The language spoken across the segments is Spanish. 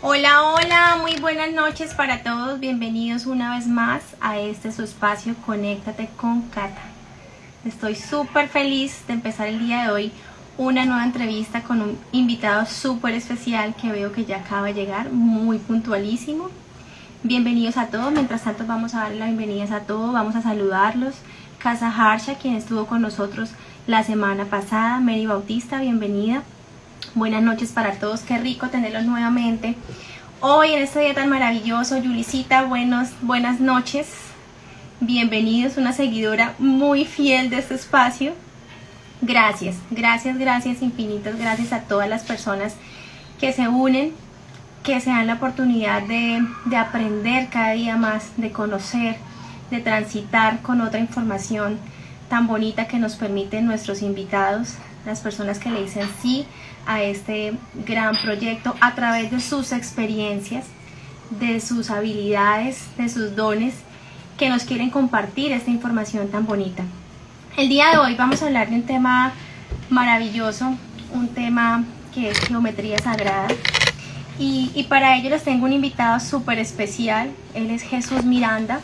Hola, hola, muy buenas noches para todos. Bienvenidos una vez más a este su espacio Conéctate con Cata. Estoy súper feliz de empezar el día de hoy una nueva entrevista con un invitado súper especial que veo que ya acaba de llegar, muy puntualísimo. Bienvenidos a todos. Mientras tanto vamos a darle las bienvenidas a todos, vamos a saludarlos. Casa Harsha, quien estuvo con nosotros la semana pasada. Mary Bautista, bienvenida. Buenas noches para todos, qué rico tenerlos nuevamente. Hoy en este día tan maravilloso, Yulicita, buenas noches. Bienvenidos, una seguidora muy fiel de este espacio. Gracias, gracias, gracias, infinitas gracias a todas las personas que se unen, que se dan la oportunidad de aprender cada día más, de conocer, de transitar con otra información tan bonita que nos permiten nuestros invitados, las personas que le dicen sí a este gran proyecto a través de sus experiencias, de sus habilidades, de sus dones, que nos quieren compartir esta información tan bonita. El día de hoy vamos a hablar de un tema maravilloso, un tema que es geometría sagrada. Y para ello les tengo un invitado súper especial. Él es Jesús Miranda,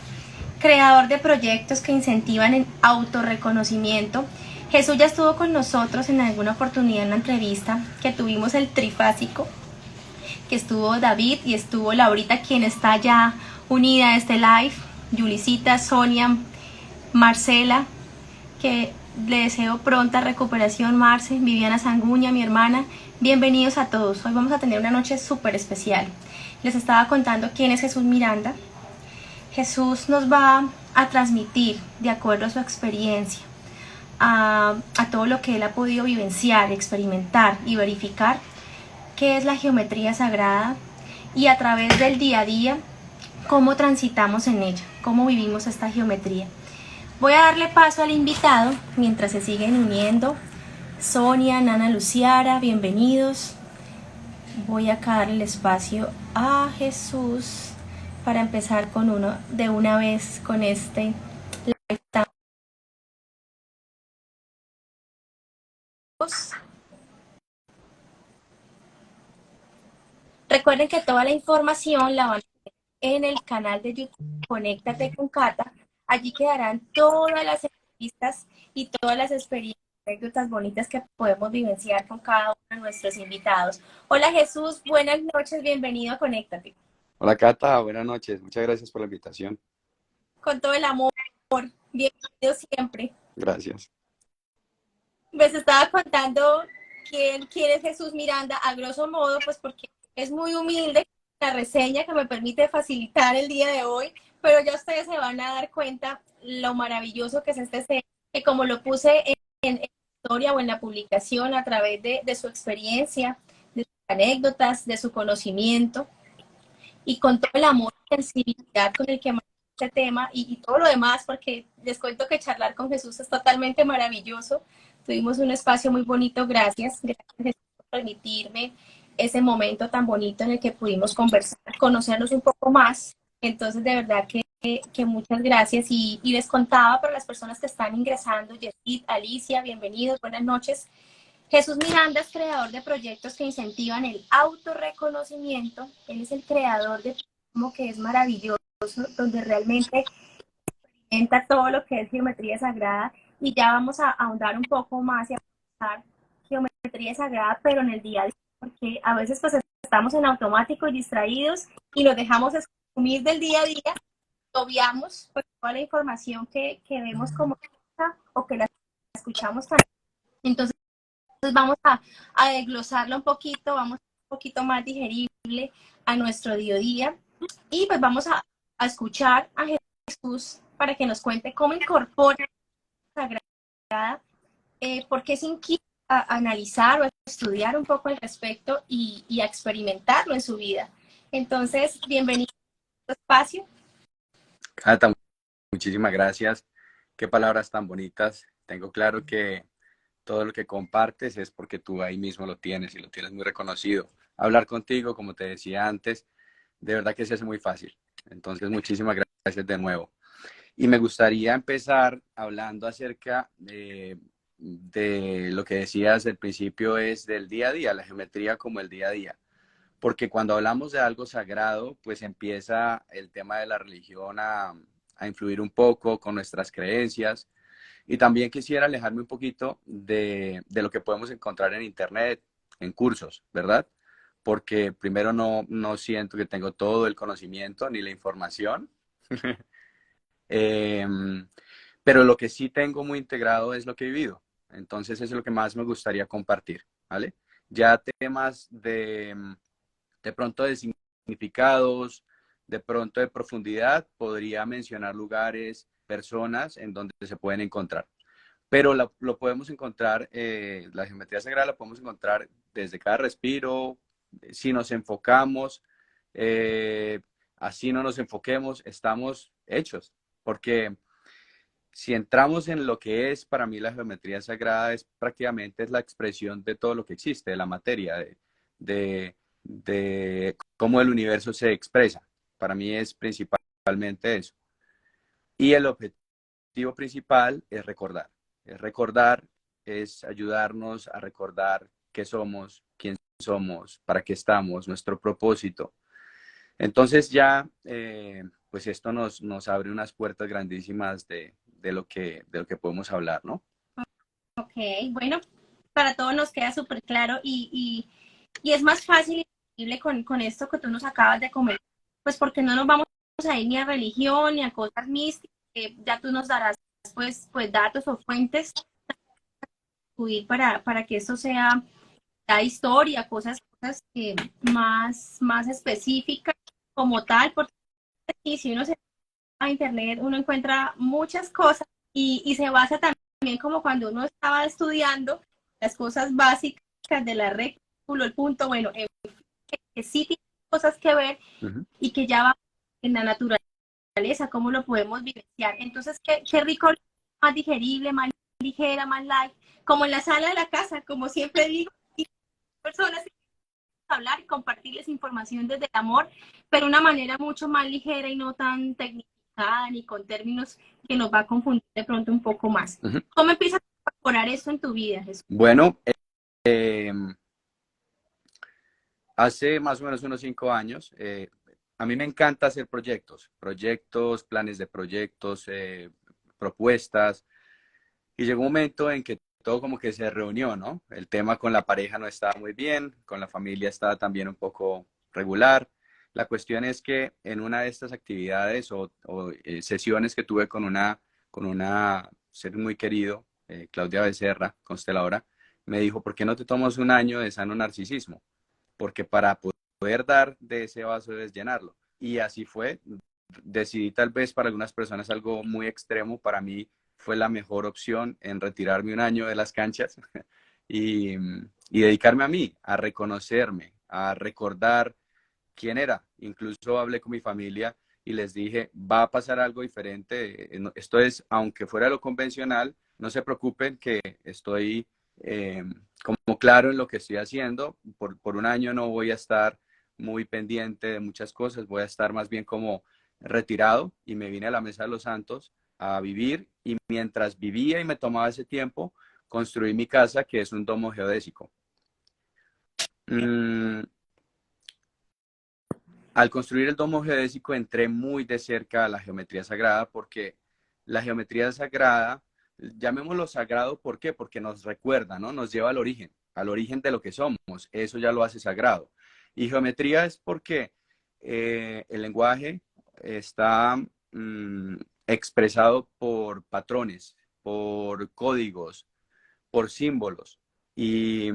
creador de proyectos que incentivan el autorreconocimiento. Jesús ya estuvo con nosotros en alguna oportunidad en la entrevista que tuvimos el trifásico, que estuvo David y estuvo Laurita, quien está ya unida a este live, Yulicita, Sonia, Marcela, que le deseo pronta recuperación, Marce, Viviana Sanguña, mi hermana. Bienvenidos a todos. Hoy vamos a tener una noche súper especial. Les estaba contando quién es Jesús Miranda. Jesús nos va a transmitir, de acuerdo a su experiencia, a todo lo que él ha podido vivenciar, experimentar y verificar, qué es la geometría sagrada y a través del día a día, cómo transitamos en ella, cómo vivimos esta geometría. Voy a darle paso al invitado mientras se siguen uniendo. Sonia, Nana Luciara, bienvenidos. Voy a darle el espacio a Jesús para empezar con uno de una vez con este live. Recuerden que toda la información la van a ver en el canal de YouTube Conéctate con Cata. Allí quedarán todas las entrevistas y todas las experiencias, anécdotas bonitas que podemos vivenciar con cada uno de nuestros invitados. Hola Jesús, buenas noches, bienvenido a Conéctate. Hola Cata, buenas noches. Muchas gracias por la invitación. Con todo el amor, bienvenido siempre. Gracias. Les estaba contando quién es Jesús Miranda, a grosso modo, pues porque es muy humilde la reseña que me permite facilitar el día de hoy, pero ya ustedes se van a dar cuenta lo maravilloso que es este ser, que como lo puse en la historia o en la publicación a través de su experiencia, de sus anécdotas, de su conocimiento y con todo el amor y sensibilidad con el que maneja este tema y todo lo demás, porque les cuento que charlar con Jesús es totalmente maravilloso. Tuvimos un espacio muy bonito, gracias Jesús por permitirme ese momento tan bonito en el que pudimos conversar, conocernos un poco más. Entonces, de verdad que muchas gracias. Y les contaba para las personas que están ingresando, Yesid, Alicia, bienvenidos, buenas noches. Jesús Miranda es creador de proyectos que incentivan el autorreconocimiento. Él es el creador de Prismo, que es maravilloso, donde realmente entra todo lo que es geometría sagrada. Y ya vamos a ahondar un poco más y a pensar geometría sagrada, pero en el día a día, porque a veces pues estamos en automático y distraídos y nos dejamos consumir del día a día, obviamos pues, toda la información que vemos como o que la escuchamos también. Entonces, vamos a desglosarlo un poquito, vamos a un poquito más digerible a nuestro día a día y pues vamos a escuchar a Jesús para que nos cuente cómo incorpora la sagrada, por qué se inquieta a analizar o a estudiar un poco al respecto y a experimentarlo en su vida. Entonces, bienvenido a este espacio. Cata, muchísimas gracias. Qué palabras tan bonitas. Tengo claro que todo lo que compartes es porque tú ahí mismo lo tienes y lo tienes muy reconocido. Hablar contigo, como te decía antes, de verdad que se hace muy fácil. Entonces, muchísimas gracias de nuevo. Y me gustaría empezar hablando acerca de lo que decías al principio, es del día a día, la geometría como el día a día. porque cuando hablamos de algo sagrado, pues empieza el tema de la religión a influir un poco con nuestras creencias. Y también quisiera alejarme un poquito de lo que podemos encontrar en Internet, en cursos, ¿verdad? Porque primero no siento que tengo todo el conocimiento ni la información. Eh, pero lo que sí tengo muy integrado es lo que he vivido. Entonces, eso es lo que más me gustaría compartir, ¿vale? Ya temas de pronto de significados, de pronto de profundidad, podría mencionar lugares, personas en donde se pueden encontrar. Pero lo podemos encontrar, la geometría sagrada la podemos encontrar desde cada respiro, si nos enfocamos, eh, así no nos enfoquemos, estamos hechos. Porque si entramos en lo que es para mí la geometría sagrada, es prácticamente es la expresión de todo lo que existe, de la materia, de, de cómo el universo se expresa. Para mí es principalmente eso. Y el objetivo principal es recordar. Es recordar, es ayudarnos a recordar qué somos, quién somos, para qué estamos, nuestro propósito. Entonces ya, pues esto nos abre unas puertas grandísimas de lo que podemos hablar, ¿no? Ok, bueno, para todos nos queda súper claro y es más fácil y accesible con esto que tú nos acabas de comentar, pues porque no nos vamos a ir ni a religión ni a cosas místicas, ya tú nos darás pues datos o fuentes para que eso sea la historia, cosas más específicas como tal, porque si uno se va a internet uno encuentra muchas cosas y se basa también como cuando uno estaba estudiando las cosas básicas de la rectángulo, el punto, bueno, que sí tiene cosas que ver Uh -huh. y que ya va en la naturaleza, cómo lo podemos vivenciar. Entonces, qué rico, más digerible, más ligera, más light, como en la sala de la casa, como siempre digo, y personas que hablar y compartirles información desde el amor, pero de una manera mucho más ligera y no tan tecnificada ni con términos que nos va a confundir de pronto un poco más. Uh -huh. ¿Cómo empiezas a incorporar eso en tu vida, Jesús? Bueno, eh, hace más o menos unos 5 años, a mí me encanta hacer proyectos, planes de proyectos, propuestas, y llegó un momento en que todo como que se reunió, ¿no? El tema con la pareja no estaba muy bien, con la familia estaba también un poco regular. La cuestión es que en una de estas actividades o sesiones que tuve con una ser muy querido, Claudia Becerra, consteladora, me dijo, ¿por qué no te tomas un año de sano narcisismo? Porque para poder dar de ese vaso debes llenarlo. Y así fue. Decidí tal vez para algunas personas algo muy extremo, para mí fue la mejor opción en retirarme un año de las canchas y dedicarme a mí, a reconocerme, a recordar quién era. Incluso hablé con mi familia y les dije, va a pasar algo diferente. Esto es, aunque fuera lo convencional, no se preocupen que estoy eh, como claro en lo que estoy haciendo. Por un año no voy a estar muy pendiente de muchas cosas, voy a estar más bien como retirado y me vine a la Mesa de los Santos a vivir y mientras vivía y me tomaba ese tiempo, construí mi casa que es un domo geodésico. Mm, Al construir el domo geodésico entré muy de cerca a la geometría sagrada porque la geometría sagrada, llamémoslo sagrado, ¿por qué? Porque nos recuerda, ¿no? Nos lleva al origen de lo que somos. Eso ya lo hace sagrado. Y geometría es porque el lenguaje está expresado por patrones, por códigos, por símbolos. Y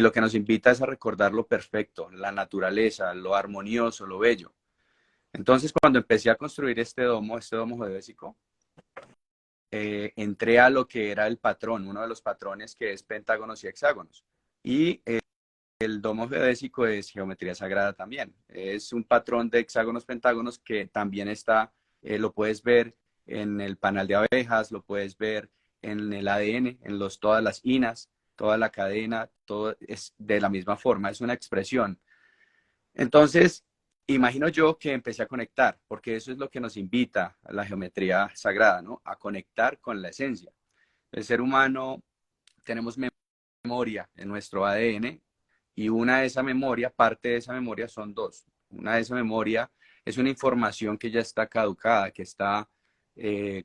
lo que nos invita es a recordar lo perfecto, la naturaleza, lo armonioso, lo bello. Entonces, cuando empecé a construir este domo geodésico, entré a lo que era el patrón, uno de los patrones que es pentágonos y hexágonos. Y el domo geodésico es geometría sagrada también. Es un patrón de hexágonos, pentágonos que también está, lo puedes ver en el panal de abejas, lo puedes ver en el ADN, todas las inas, toda la cadena, todo es de la misma forma, es una expresión. Entonces, imagino yo que empecé a conectar, porque eso es lo que nos invita a la geometría sagrada, ¿no? A conectar con la esencia. El ser humano tenemos memoria en nuestro ADN Y una de esa memoria, parte de esa memoria son dos. Una de esa memoria es una información que ya está caducada, que está,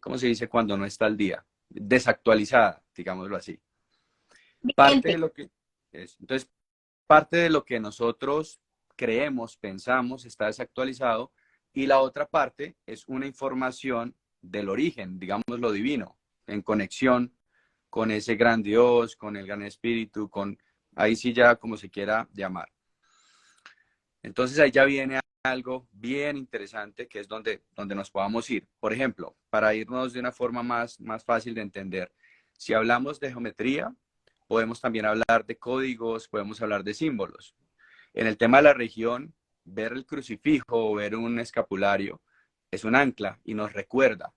¿cómo se dice cuando no está al día? Desactualizada, digámoslo así. Parte de Vigente. lo que es. Entonces, parte de lo que nosotros creemos, pensamos, está desactualizado y la otra parte es una información del origen, digamos lo divino, en conexión con ese gran Dios, con el gran espíritu, con ahí sí ya como se quiera llamar. Entonces ahí ya viene algo bien interesante que es donde nos podamos ir. Por ejemplo, para irnos de una forma más fácil de entender, si hablamos de geometría, podemos también hablar de códigos, podemos hablar de símbolos. En el tema de la religión, ver el crucifijo o ver un escapulario es un ancla y nos recuerda.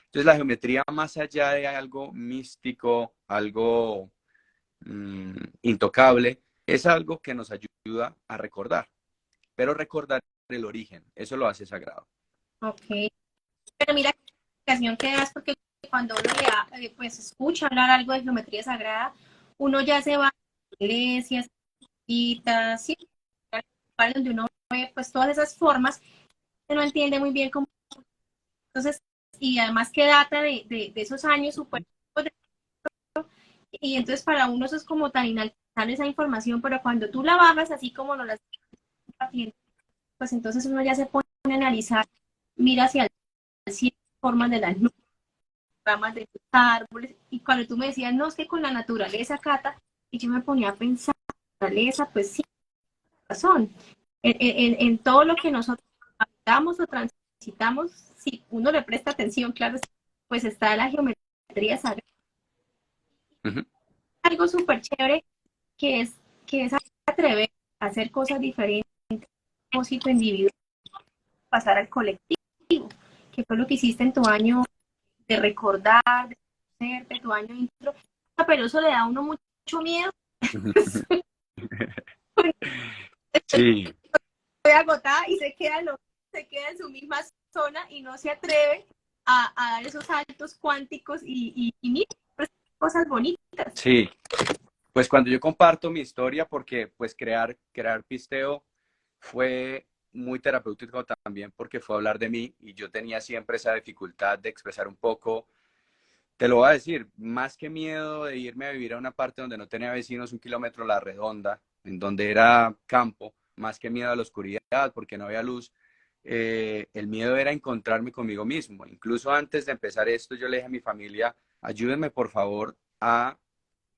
Entonces la geometría, más allá de algo místico, algo intocable, es algo que nos ayuda a recordar, pero recordar el origen, eso lo hace sagrado. Ok. Pero mira qué explicación que das, porque cuando uno pues, escucha hablar algo de geometría sagrada, uno ya se va a iglesias, citas, sí, donde uno ve pues todas esas formas, no entiende muy bien cómo. Entonces, y además que data de esos años super, y entonces para uno eso es como tan inalcanzable esa información, pero cuando tú la bajas así como nos la estás, pues entonces uno ya se pone a analizar, mira hacia el cielo, formas de las nubes, ramas de los árboles, y cuando tú me decías, no, es que con la naturaleza, Cata, y yo me ponía a pensar, naturaleza, pues sí, razón, en todo lo que nosotros habitamos o transitamos, si uno le presta atención, claro, pues está la geometría sagrada. Uh -huh. Algo súper chévere que es, que es atrever a hacer cosas diferentes, propósito individual, pasar al colectivo, que fue lo que hiciste en tu año de recordar, de conocerte, tu año intro, pero eso le da a uno mucho miedo. Sí. Estoy agotada y se queda en su misma zona y no se atreve a dar esos saltos cuánticos y mira, pues, cosas bonitas. Sí, pues cuando yo comparto mi historia, porque pues crear Pisteo fue muy terapéutico también porque fue hablar de mí y yo tenía siempre esa dificultad de expresar un poco, te lo voy a decir, más que miedo de irme a vivir a una parte donde no tenía vecinos, 1 kilómetro a la redonda, en donde era campo, más que miedo a la oscuridad porque no había luz, el miedo era encontrarme conmigo mismo. Incluso antes de empezar esto, yo le dije a mi familia, ayúdenme por favor a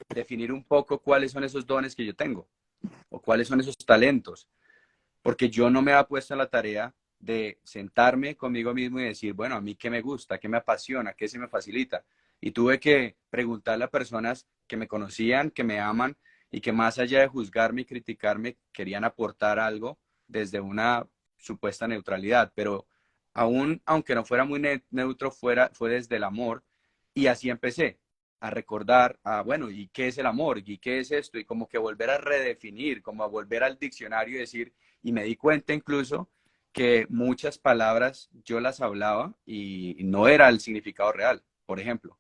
definir un poco cuáles son esos dones que yo tengo o cuáles son esos talentos, porque yo no me había puesto en la tarea de sentarme conmigo mismo y decir, bueno, a mí qué me gusta, qué me apasiona, qué se me facilita. Y tuve que preguntarle a personas que me conocían, que me aman y que más allá de juzgarme y criticarme, querían aportar algo desde una supuesta neutralidad, pero aún aunque no fuera muy neutro, fue desde el amor y así empecé a recordar, bueno, ¿y qué es el amor? ¿Y qué es esto? Y como que volver a redefinir, como a volver al diccionario y decir, y me di cuenta incluso que muchas palabras yo las hablaba y no era el significado real, por ejemplo.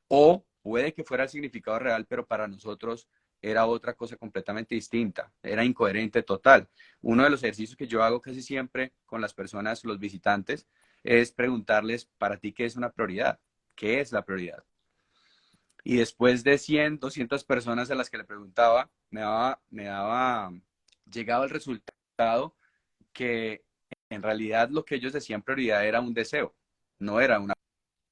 O puede que fuera el significado real, pero para nosotros era otra cosa completamente distinta, era incoherente total. Uno de los ejercicios que yo hago casi siempre con las personas, los visitantes, es preguntarles, ¿para ti qué es una prioridad? ¿Qué es la prioridad? Y después de 100, 200 personas a las que le preguntaba, llegaba el resultado que en realidad lo que ellos decían prioridad era un deseo, no era una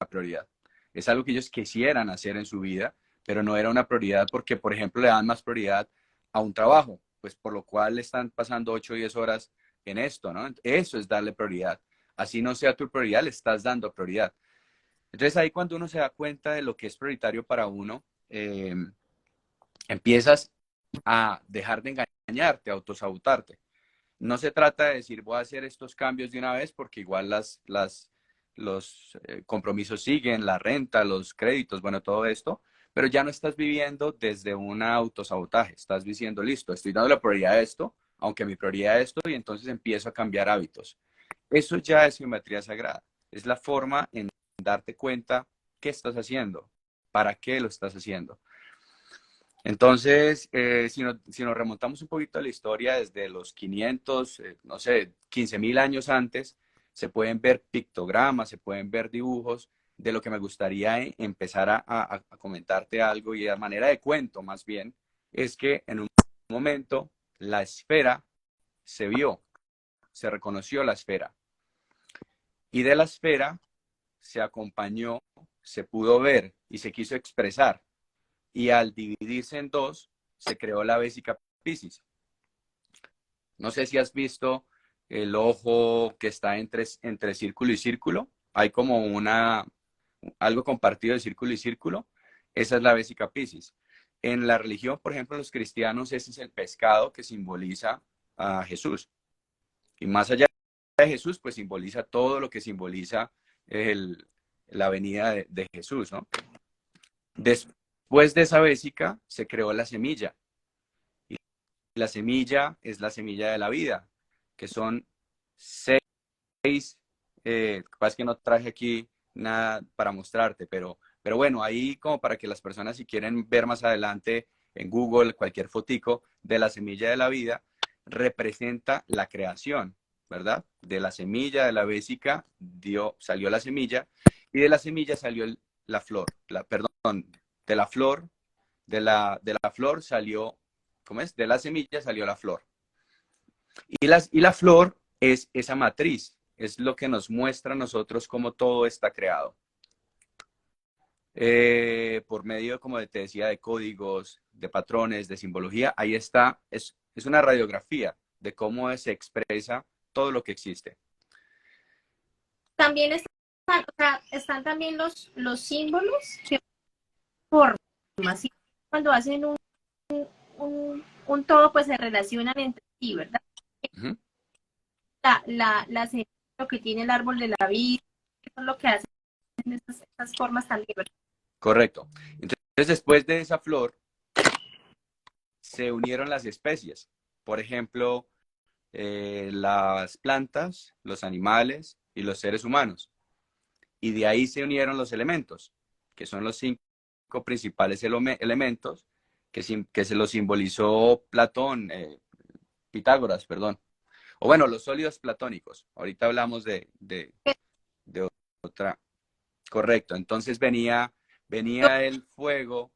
prioridad. Es algo que ellos quisieran hacer en su vida, pero no era una prioridad porque, por ejemplo, le dan más prioridad a un trabajo, pues por lo cual le están pasando 8 o 10 horas en esto, ¿no? Eso es darle prioridad. Así no sea tu prioridad, le estás dando prioridad. Entonces ahí cuando uno se da cuenta de lo que es prioritario para uno, empiezas a dejar de engañarte, a autosabotarte. No se trata de decir voy a hacer estos cambios de una vez porque igual los compromisos siguen, la renta, los créditos, bueno, todo esto, pero ya no estás viviendo desde un autosabotaje, estás diciendo, listo, estoy dando la prioridad a esto, aunque mi prioridad es esto, y entonces empiezo a cambiar hábitos. Eso ya es geometría sagrada, es la forma en darte cuenta qué estás haciendo, para qué lo estás haciendo. Entonces, si nos remontamos un poquito a la historia desde los 500, no sé, 15.000 años antes, se pueden ver pictogramas, se pueden ver dibujos de lo que me gustaría empezar a comentarte algo y a manera de cuento más bien, es que en un momento la esfera se vio, se reconoció la esfera y de la esfera se acompañó, se pudo ver y se quiso expresar y al dividirse en dos se creó la Vesica Piscis. No sé si has visto el ojo que está entre círculo y círculo. Hay como algo compartido de círculo y círculo. Esa es la Vesica Piscis. En la religión, por ejemplo, los cristianos, ese es el pescado que simboliza a Jesús. Y más allá de Jesús, pues simboliza todo lo que simboliza el, la venida de Jesús, ¿no? Después de esa vésica se creó la semilla. Y la semilla es la semilla de la vida, que son seis, capaz que no traje aquí nada para mostrarte, pero bueno, ahí como para que las personas si quieren ver más adelante en Google cualquier fotico de la semilla de la vida, representa la creación, ¿verdad? De la semilla de la vésica salió la semilla y de la semilla salió la flor, perdón, de la flor, de la flor salió, ¿cómo es? De la semilla salió la flor. Y la flor es esa matriz, es lo que nos muestra a nosotros cómo todo está creado. Por medio, como te decía, de códigos, de patrones, de simbología, ahí está, es una radiografía de cómo se expresa todo lo que existe. También están, o sea, están también los símbolos que forman, ¿sí? Cuando hacen un todo, pues se relacionan entre sí, ¿verdad? Uh -huh. La semilla, lo que tiene el árbol de la vida, eso es lo que hacen estas formas también, ¿verdad? Correcto. Entonces, después de esa flor, se unieron las especies. Por ejemplo, las plantas, los animales y los seres humanos. Y de ahí se unieron los elementos, que son los 5 principales elementos que se los simbolizó Platón, Pitágoras, perdón. O bueno, los sólidos platónicos. Ahorita hablamos de otra. Correcto. Entonces venía el fuego,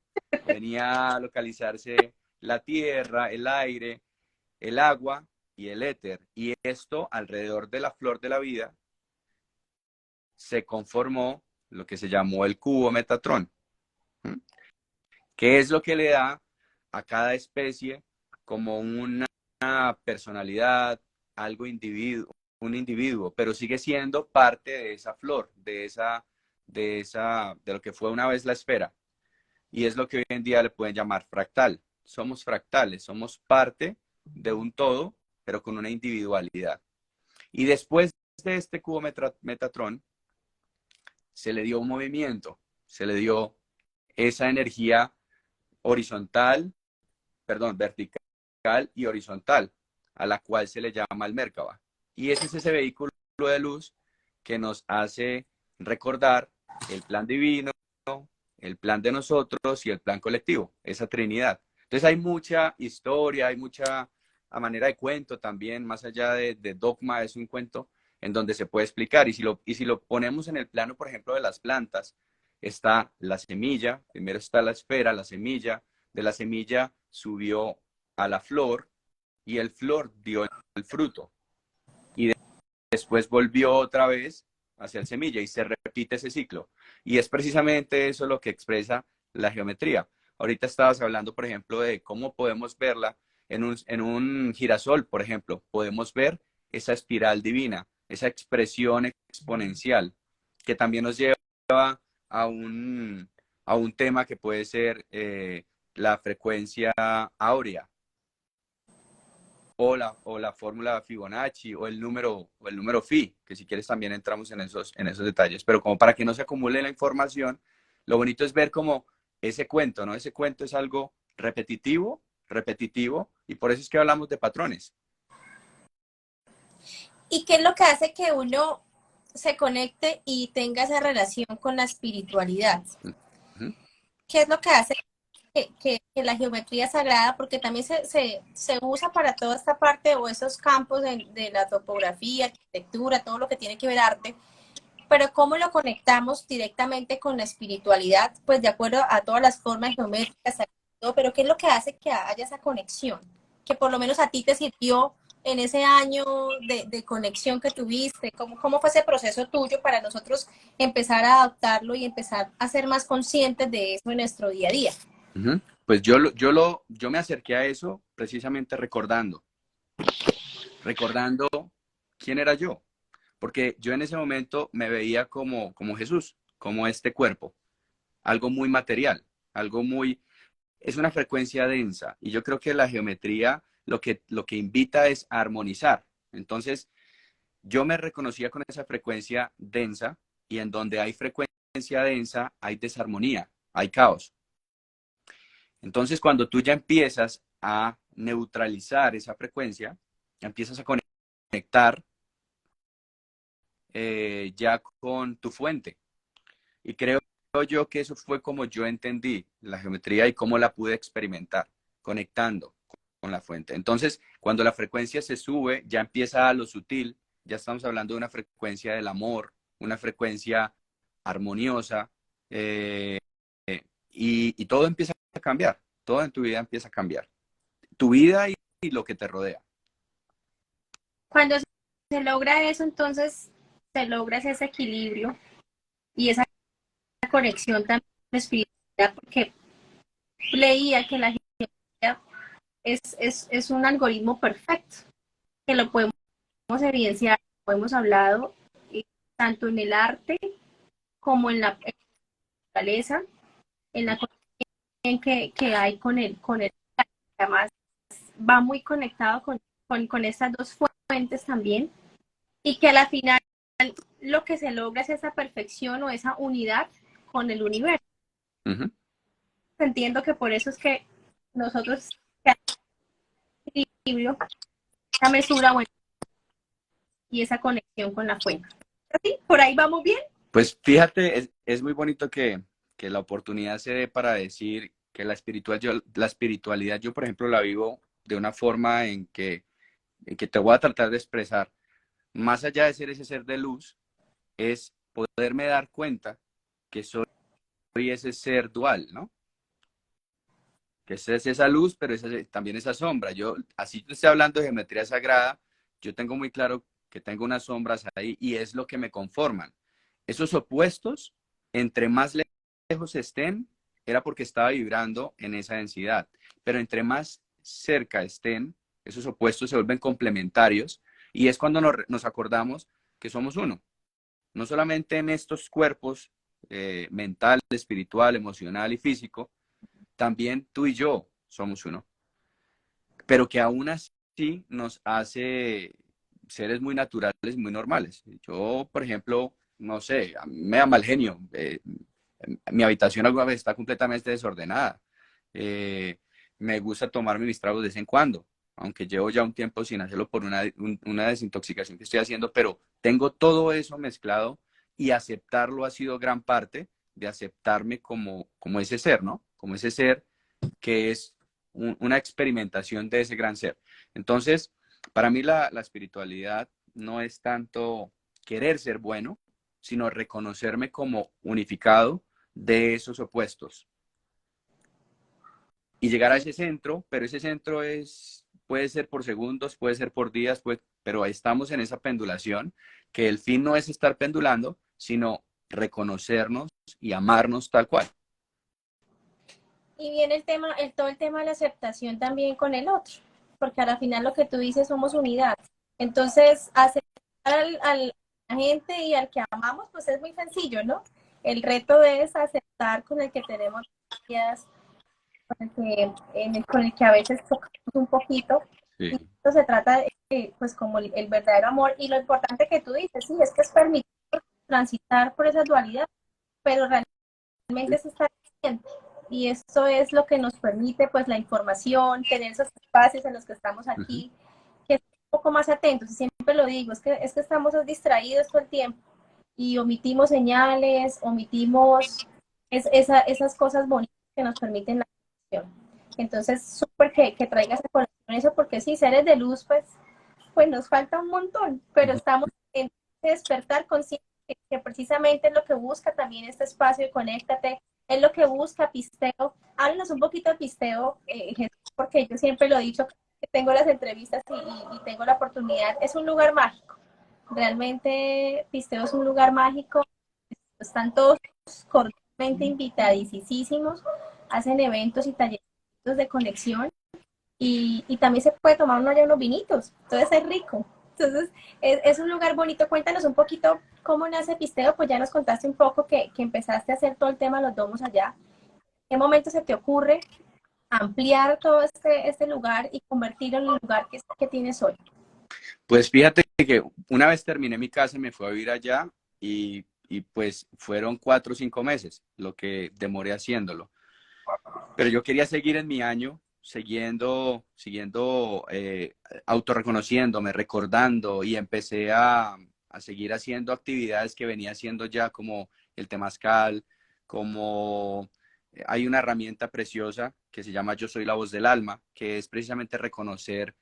venía a localizarse la tierra, el aire, el agua y el éter. Y esto alrededor de la flor de la vida se conformó lo que se llamó el cubo Metatrón, que es lo que le da a cada especie como una personalidad, algo un individuo, pero sigue siendo parte de esa flor, de lo que fue una vez la esfera. Y es lo que hoy en día le pueden llamar fractal. Somos fractales, somos parte de un todo, pero con una individualidad. Y después de este cubo Metatrón, se le dio un movimiento, se le dio esa energía horizontal, perdón, vertical y horizontal, a la cual se le llama el Merkaba. Y ese es ese vehículo de luz que nos hace recordar el plan divino, el plan de nosotros y el plan colectivo, esa trinidad. Entonces hay mucha historia, hay mucha a manera de cuento también, más allá de dogma, es un cuento en donde se puede explicar. Y si lo ponemos en el plano, por ejemplo, de las plantas, está la semilla, primero está la esfera, la semilla, de la semilla subió a la flor y el flor dio el fruto. Y después volvió otra vez hacia el semilla y se repite ese ciclo. Y es precisamente eso lo que expresa la geometría. Ahorita estabas hablando, por ejemplo, de cómo podemos verla en un girasol, por ejemplo. Podemos ver esa espiral divina, esa expresión exponencial, que también nos lleva a un tema que puede ser la frecuencia áurea o la fórmula Fibonacci o el número phi, que si quieres también entramos en esos detalles, pero como para que no se acumule la información, lo bonito es ver como ese cuento, ¿no? Ese cuento es algo repetitivo, y por eso es que hablamos de patrones. ¿Y qué es lo que hace que uno se conecte y tenga esa relación con la espiritualidad? Uh -huh. ¿Qué es lo que hace? que la geometría sagrada, porque también se usa para toda esta parte o esos campos de la topografía, arquitectura, todo lo que tiene que ver arte, pero cómo lo conectamos directamente con la espiritualidad, pues de acuerdo a todas las formas geométricas, pero ¿qué es lo que hace que haya esa conexión? Que por lo menos a ti te sirvió en ese año de conexión que tuviste, ¿cómo fue ese proceso tuyo para nosotros empezar a adaptarlo y empezar a ser más conscientes de eso en nuestro día a día? Pues yo me acerqué a eso precisamente recordando quién era yo, porque yo en ese momento me veía como Jesús, como este cuerpo, algo muy material, es una frecuencia densa, y yo creo que la geometría lo que invita es a armonizar. Entonces, yo me reconocía con esa frecuencia densa, y en donde hay frecuencia densa hay desarmonía, hay caos. Entonces, cuando tú ya empiezas a neutralizar esa frecuencia, empiezas a conectar ya con tu fuente. Y creo yo que eso fue como yo entendí la geometría y cómo la pude experimentar, conectando con la fuente. Entonces, cuando la frecuencia se sube, ya empieza a lo sutil, ya estamos hablando de una frecuencia del amor, una frecuencia armoniosa, eh, y todo empieza a cambiar, todo en tu vida empieza a cambiar, tu vida y lo que te rodea. Cuando se logra eso, entonces se logra ese equilibrio y esa conexión también con la espiritualidad, porque leía que la geometría es un algoritmo perfecto, que lo podemos evidenciar, como hemos hablado, tanto en el arte como en la naturaleza, en la conexión que hay con el además va muy conectado con estas dos fuentes también, y que a la final lo que se logra es esa perfección o esa unidad con el universo. Uh-huh. Entiendo que por eso es que nosotros equilibrio, esa mesura bueno, y esa conexión con la fuente. ¿Sí? ¿Por ahí vamos bien? Pues fíjate, es muy bonito que la oportunidad se dé para decir que la espiritualidad, yo por ejemplo la vivo de una forma en que te voy a tratar de expresar. Más allá de ser ese ser de luz, es poderme dar cuenta que soy ese ser dual, ¿no? Que es esa luz, pero también esa sombra. Yo, así te estoy hablando de geometría sagrada, yo tengo muy claro que tengo unas sombras ahí y es lo que me conforman. Esos opuestos, entre más lejos estén, era porque estaba vibrando en esa densidad. Pero entre más cerca estén, esos opuestos se vuelven complementarios y es cuando nos acordamos que somos uno. No solamente en estos cuerpos mental, espiritual, emocional y físico, también tú y yo somos uno, pero que aún así nos hace seres muy naturales, muy normales. Yo, por ejemplo, no sé, a mí me da mal genio. Mi habitación alguna vez está completamente desordenada. Eh, Me gusta tomarme mis tragos de vez en cuando, aunque llevo ya un tiempo sin hacerlo por una desintoxicación que estoy haciendo, pero tengo todo eso mezclado y aceptarlo ha sido gran parte de aceptarme como ese ser, ¿no? Como ese ser que es una experimentación de ese gran ser. Entonces, para mí la espiritualidad no es tanto querer ser bueno, sino reconocerme como unificado de esos opuestos y llegar a Sí, ese centro, pero ese centro puede ser por segundos, puede ser por días, pero estamos en esa pendulación, que el fin no es estar pendulando, sino reconocernos y amarnos tal cual. y viene todo el tema de la aceptación también con el otro, porque al final lo que tú dices somos unidad. Entonces, aceptar a la gente y al que amamos, pues es muy sencillo, ¿no? El reto es aceptar con el que tenemos ideas, con el que a veces tocamos un poquito. Y Sí. esto se trata de, pues, como el verdadero amor. Y lo importante que tú dices, sí, es que es permitir transitar por esa dualidad, pero realmente es estar consciente. Y eso es lo que nos permite, pues, la información, tener esos espacios en los que estamos Uh -huh. aquí, que estamos un poco más atentos. Y siempre lo digo, es que estamos distraídos todo el tiempo y omitimos señales, omitimos esas cosas bonitas que nos permiten la Entonces, súper que traigas a colación eso, porque sí, seres de luz, pues nos falta un montón, pero estamos en despertar consciente que precisamente es lo que busca también este espacio de Conéctate, es lo que busca Pisteo. Háblanos un poquito de Pisteo, porque yo siempre lo he dicho, que tengo las entrevistas y tengo la oportunidad, es un lugar mágico. Realmente Pisteo es un lugar mágico, están todos cordialmente invitadísimos, hacen eventos y talleres de conexión y también se puede tomar unos vinitos, entonces es rico. Entonces es un lugar bonito. Cuéntanos un poquito cómo nace Pisteo, pues ya nos contaste un poco que empezaste a hacer todo el tema de los domos allá. ¿En qué momento se te ocurre ampliar todo este lugar y convertirlo en el lugar que tienes hoy? Pues fíjate que una vez terminé mi casa, me fui a vivir allá y pues fueron 4 o 5 meses lo que demoré haciéndolo. Pero yo quería seguir en mi año, siguiendo, autorreconociéndome, recordando y empecé a seguir haciendo actividades que venía haciendo ya como el temazcal, como hay una herramienta preciosa que se llama Yo soy la voz del alma, que es precisamente reconocer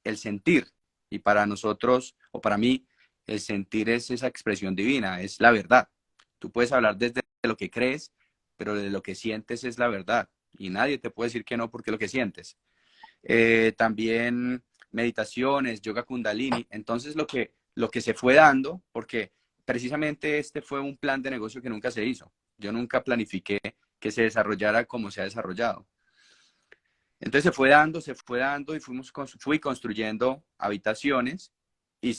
el sentir. Y para nosotros, o para mí, el sentir es esa expresión divina, es la verdad. Tú puedes hablar desde lo que crees, pero de lo que sientes es la verdad. Y nadie te puede decir que no porque lo que sientes. También meditaciones, yoga kundalini. Entonces lo que se fue dando, porque precisamente este fue un plan de negocio que nunca se hizo. Yo nunca planifiqué que se desarrollara como se ha desarrollado. Entonces se fue dando y fui construyendo habitaciones y,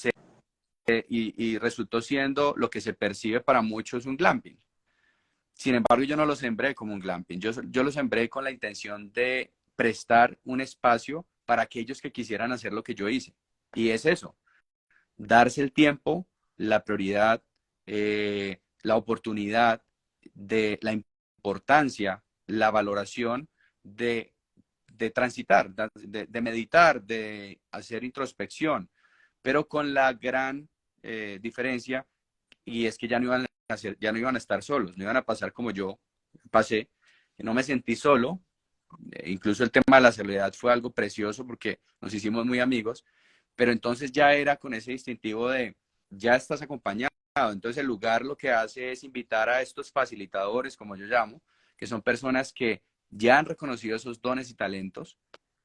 y resultó siendo lo que se percibe para muchos un glamping. Sin embargo, yo no lo sembré como un glamping, yo lo sembré con la intención de prestar un espacio para aquellos que quisieran hacer lo que yo hice. Y es eso, darse el tiempo, la prioridad, la oportunidad, de la importancia, la valoración de, de transitar, de meditar, de hacer introspección, pero con la gran diferencia, y es que ya no iban a estar solos, no iban a pasar como yo pasé, no me sentí solo, incluso el tema de la soledad fue algo precioso porque nos hicimos muy amigos, pero entonces ya era con ese distintivo de ya estás acompañado. Entonces el lugar lo que hace es invitar a estos facilitadores, como yo llamo, que son personas que ya han reconocido esos dones y talentos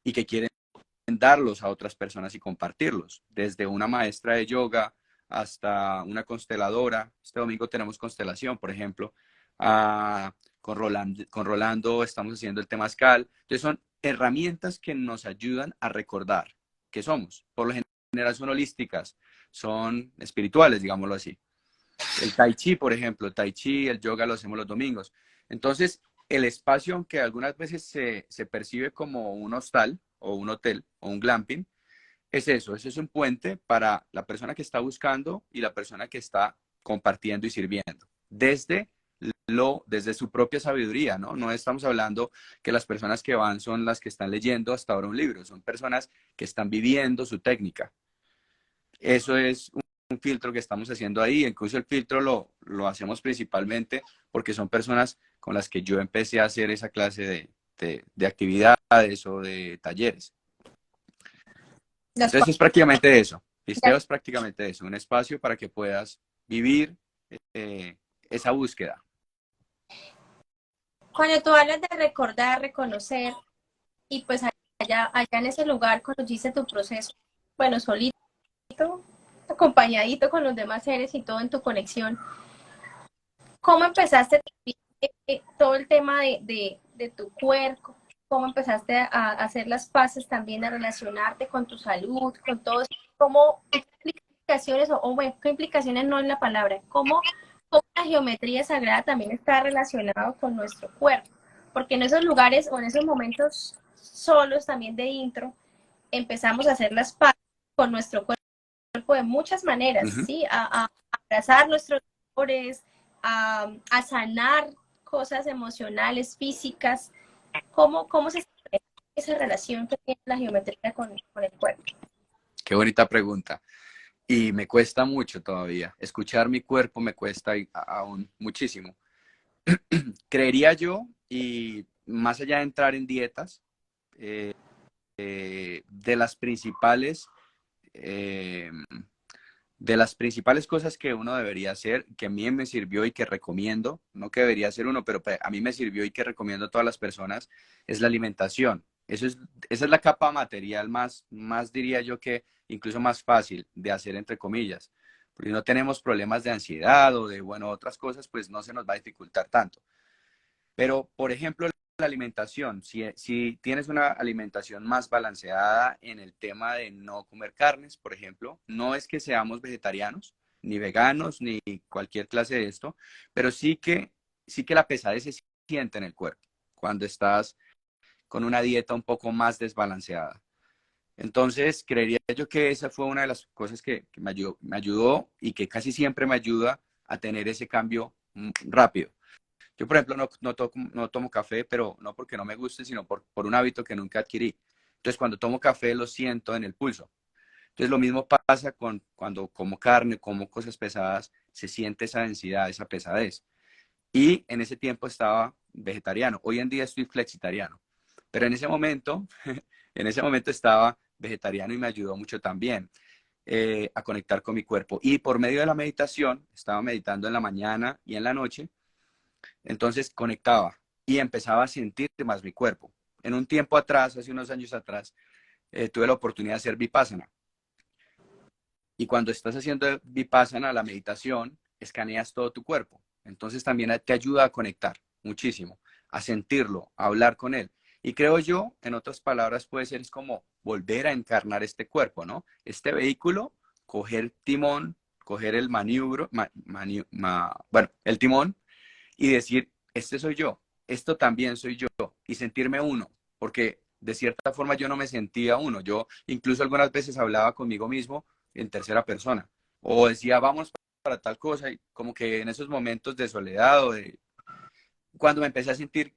y que quieren darlos a otras personas y compartirlos, desde una maestra de yoga hasta una consteladora. Este domingo tenemos constelación, por ejemplo. Con Rolando estamos haciendo el temazcal. Entonces son herramientas que nos ayudan a recordar que somos. Por lo general son holísticas, son espirituales, digámoslo así. El tai chi, por ejemplo, el tai chi, el yoga lo hacemos los domingos. Entonces, el espacio, aunque algunas veces se percibe como un hostal o un hotel o un glamping, es eso es un puente para la persona que está buscando y la persona que está compartiendo y sirviendo. Desde su propia sabiduría, ¿no? No estamos hablando que las personas que van son las que están leyendo hasta ahora un libro, son personas que están viviendo su técnica. Eso es un filtro que estamos haciendo ahí. Incluso el filtro lo hacemos principalmente porque son personas con las que yo empecé a hacer esa clase de actividades o de talleres. Entonces es prácticamente eso. Pisteo es prácticamente eso, un espacio para que puedas vivir esa búsqueda. Cuando tú hablas de recordar, reconocer, y pues allá en ese lugar, cuando hiciste tu proceso, bueno, solito, acompañadito con los demás seres y todo en tu conexión, ¿cómo empezaste todo el tema de tu cuerpo? ¿Cómo empezaste a hacer las paces también, a relacionarte con tu salud, con todo eso? ¿Cómo, qué implicaciones, o bueno, qué implicaciones no es la palabra, cómo la geometría sagrada también está relacionado con nuestro cuerpo? Porque en esos lugares o en esos momentos solos también de intro, empezamos a hacer las paces con nuestro cuerpo de muchas maneras, Ujú. ¿sí? A abrazar nuestros dolores, a sanar cosas emocionales, físicas. ¿Cómo se expresa esa relación que tiene la geometría con el cuerpo? Qué bonita pregunta. Y me cuesta mucho todavía. Escuchar mi cuerpo me cuesta aún muchísimo. Creería yo, y más allá de entrar en dietas, de las principales eh, de las principales cosas que uno debería hacer, que a mí me sirvió y que recomiendo, no que debería hacer uno, pero a mí me sirvió y que recomiendo a todas las personas, es la alimentación. Esa es la capa material más diría yo que incluso más fácil de hacer, entre comillas. Porque si no tenemos problemas de ansiedad o de, bueno, otras cosas, pues no se nos va a dificultar tanto. Pero, por ejemplo, la alimentación, si tienes una alimentación más balanceada en el tema de no comer carnes, por ejemplo, no es que seamos vegetarianos, ni veganos, ni cualquier clase de esto, pero sí que la pesadez se siente en el cuerpo cuando estás con una dieta un poco más desbalanceada. Entonces, creería yo que esa fue una de las cosas que me ayudó y que casi siempre me ayuda a tener ese cambio rápido. Yo, por ejemplo, no tomo café, pero no porque no me guste, sino por un hábito que nunca adquirí. Entonces, cuando tomo café, lo siento en el pulso. Entonces, lo mismo pasa cuando como carne, como cosas pesadas, se siente esa densidad, esa pesadez. Y en ese tiempo estaba vegetariano. Hoy en día estoy flexitariano. Pero en ese momento, en ese momento estaba vegetariano y me ayudó mucho también a conectar con mi cuerpo. Y por medio de la meditación, estaba meditando en la mañana y en la noche, entonces conectaba y empezaba a sentir más mi cuerpo. En un tiempo atrás, hace unos años atrás, tuve la oportunidad de hacer Vipassana. Y cuando estás haciendo Vipassana, la meditación, escaneas todo tu cuerpo. Entonces también te ayuda a conectar muchísimo, a sentirlo, a hablar con él. Y creo yo, en otras palabras, puede ser es como volver a encarnar este cuerpo, ¿no? Este vehículo, coger timón, coger el maniobro, bueno, el timón y decir, este soy yo, esto también soy yo, y sentirme uno, porque de cierta forma yo no me sentía uno, yo incluso algunas veces hablaba conmigo mismo en tercera persona, o decía, vamos para tal cosa, y como que en esos momentos de soledad o de cuando me empecé a sentir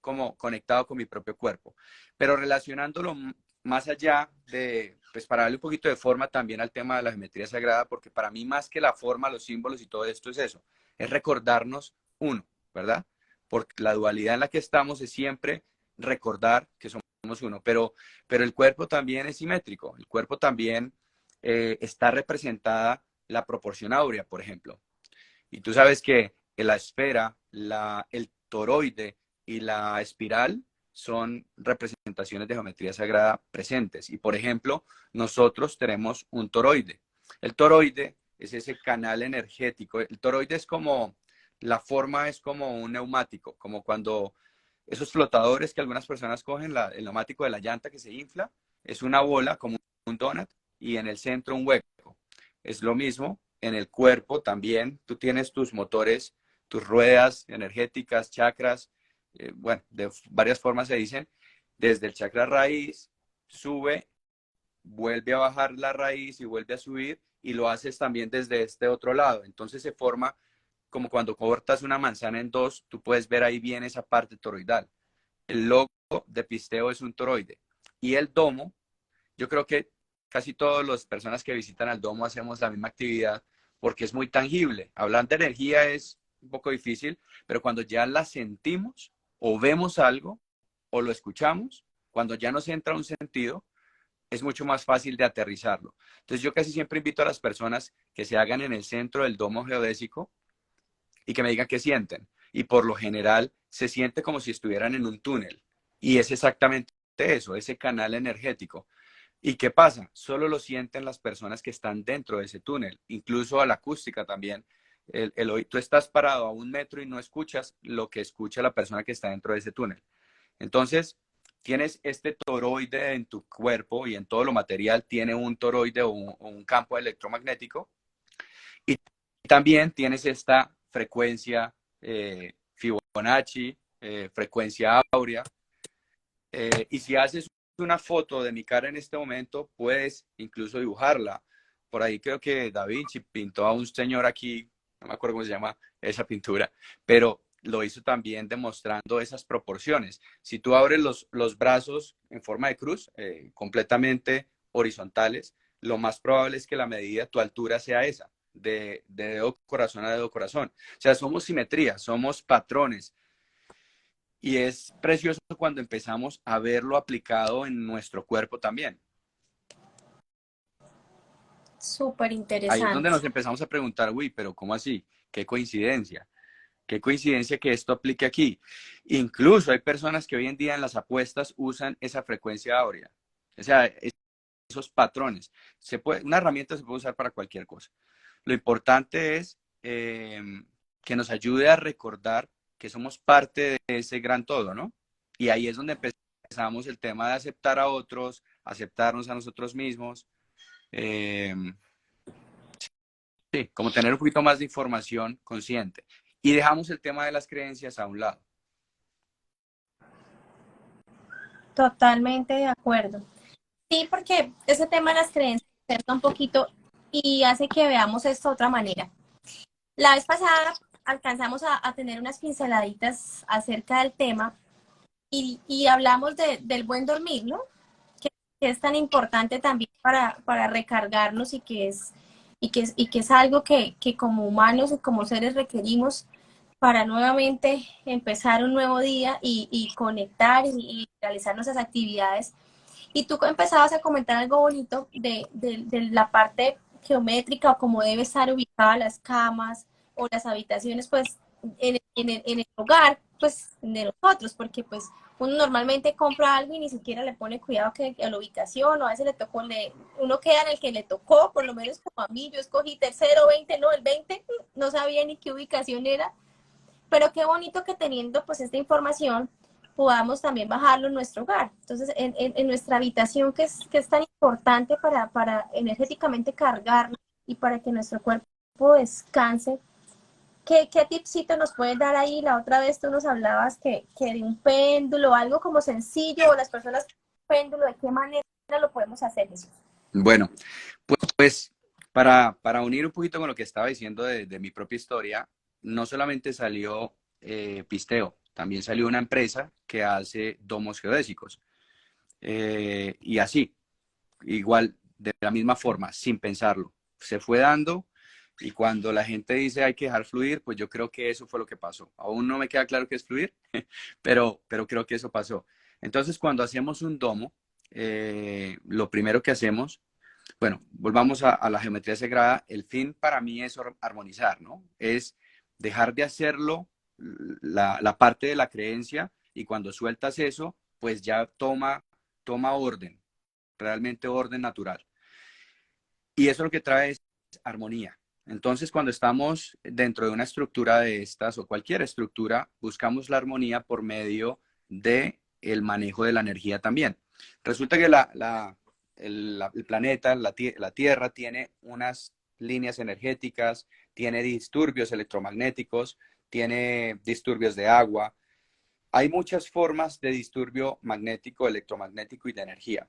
como conectado con mi propio cuerpo, pero relacionándolo más allá de, pues para darle un poquito de forma también al tema de la geometría sagrada, porque para mí más que la forma, los símbolos y todo esto es eso, es recordarnos uno, ¿verdad? Porque la dualidad en la que estamos es siempre recordar que somos uno, pero el cuerpo también es simétrico, el cuerpo también está representada la proporción áurea, por ejemplo. Y tú sabes que la esfera, el toroide y la espiral son representaciones de geometría sagrada presentes. Y por ejemplo, nosotros tenemos un toroide. El toroide es ese canal energético. El toroide es como, la forma es como un neumático, como cuando esos flotadores que algunas personas cogen, el neumático de la llanta que se infla, es una bola como un donut y en el centro un hueco. Es lo mismo en el cuerpo también. Tú tienes tus motores, tus ruedas energéticas, chakras, bueno, de varias formas se dicen. Desde el chakra raíz, sube, vuelve a bajar la raíz y vuelve a subir y lo haces también desde este otro lado. Entonces se forma como cuando cortas una manzana en dos, tú puedes ver ahí bien esa parte toroidal. El logo de Pisteo es un toroide. Y el domo, yo creo que casi todas las personas que visitan al domo hacemos la misma actividad porque es muy tangible. Hablar de energía es un poco difícil, pero cuando ya la sentimos o vemos algo o lo escuchamos, cuando ya nos entra un sentido, es mucho más fácil de aterrizarlo. Entonces yo casi siempre invito a las personas que se hagan en el centro del domo geodésico y que me digan qué sienten. Y por lo general se siente como si estuvieran en un túnel. Y es exactamente eso, ese canal energético. ¿Y qué pasa? Solo lo sienten las personas que están dentro de ese túnel, incluso a la acústica también. Tú estás parado a 1 metro y no escuchas lo que escucha la persona que está dentro de ese túnel. Entonces, tienes este toroide en tu cuerpo y en todo lo material tiene un toroide o un campo electromagnético. Y también tienes esta frecuencia Fibonacci, frecuencia áurea. Y si haces una foto de mi cara en este momento, puedes incluso dibujarla. Por ahí creo que Da Vinci pintó a un señor aquí, no me acuerdo cómo se llama esa pintura, pero lo hizo también demostrando esas proporciones. Si tú abres los brazos en forma de cruz, completamente horizontales, lo más probable es que la medida, tu altura sea esa, de dedo corazón a dedo corazón. O sea, somos simetría, somos patrones. Y es precioso cuando empezamos a verlo aplicado en nuestro cuerpo también. Súper Ahí es donde interesante. nos empezamos a preguntar, uy, pero ¿cómo así? ¿Qué coincidencia? Qué coincidencia que esto aplique aquí. Incluso hay personas que hoy en día en las apuestas usan esa frecuencia áurea. O sea, esos patrones. Una herramienta se puede usar para cualquier cosa. Lo importante es que nos ayude a recordar que somos parte de ese gran todo, ¿no? Y ahí es donde empezamos el tema de aceptar a otros, aceptarnos a nosotros mismos. Eh, sí, como tener un poquito más de información consciente. Y dejamos el tema de las creencias a un lado. Totalmente de acuerdo. Sí, porque ese tema de las creencias acerca un poquito y hace que veamos esto de otra manera. La vez pasada alcanzamos a tener unas pinceladitas acerca del tema y hablamos del buen dormir, ¿no? Que es tan importante también para recargarnos y que es algo que como humanos y como seres requerimos para nuevamente empezar un nuevo día y conectar y realizar nuestras actividades. Y tú empezabas a comentar algo bonito de la parte geométrica o cómo debe estar ubicada las camas o las habitaciones, pues en el hogar, pues de nosotros, porque pues uno normalmente compra algo y ni siquiera le pone cuidado a la ubicación, o a veces uno queda en el que le tocó, por lo menos como a mí, yo escogí tercero, 20 no, el 20 no sabía ni qué ubicación era, pero qué bonito que teniendo pues esta información podamos también bajarlo en nuestro hogar. Entonces, en nuestra habitación, que es tan importante para energéticamente cargarnos y para que nuestro cuerpo descanse. ¿Qué tipcito nos puedes dar ahí? La otra vez tú nos hablabas que de un péndulo, algo como sencillo, o las personas péndulo, ¿de qué manera lo podemos hacer, Jesús? Bueno, pues para unir un poquito con lo que estaba diciendo de mi propia historia, no solamente salió Pisteo, también salió una empresa que hace domos geodésicos. Y así, igual, de la misma forma, sin pensarlo. Se fue dando y cuando la gente dice hay que dejar fluir, pues yo creo que eso fue lo que pasó. Aún no me queda claro qué es fluir, pero creo que eso pasó. Entonces, cuando hacemos un domo, lo primero que hacemos, bueno, volvamos a la geometría sagrada, el fin para mí es armonizar, ¿no? Es dejar de hacerlo la parte de la creencia y cuando sueltas eso, pues ya toma orden, realmente orden natural. Y eso lo que trae es armonía. Entonces, cuando estamos dentro de una estructura de estas o cualquier estructura, buscamos la armonía por medio de el manejo de la energía también. Resulta que el planeta, la Tierra, tiene unas líneas energéticas, tiene disturbios electromagnéticos, tiene disturbios de agua. Hay muchas formas de disturbio magnético, electromagnético y de energía.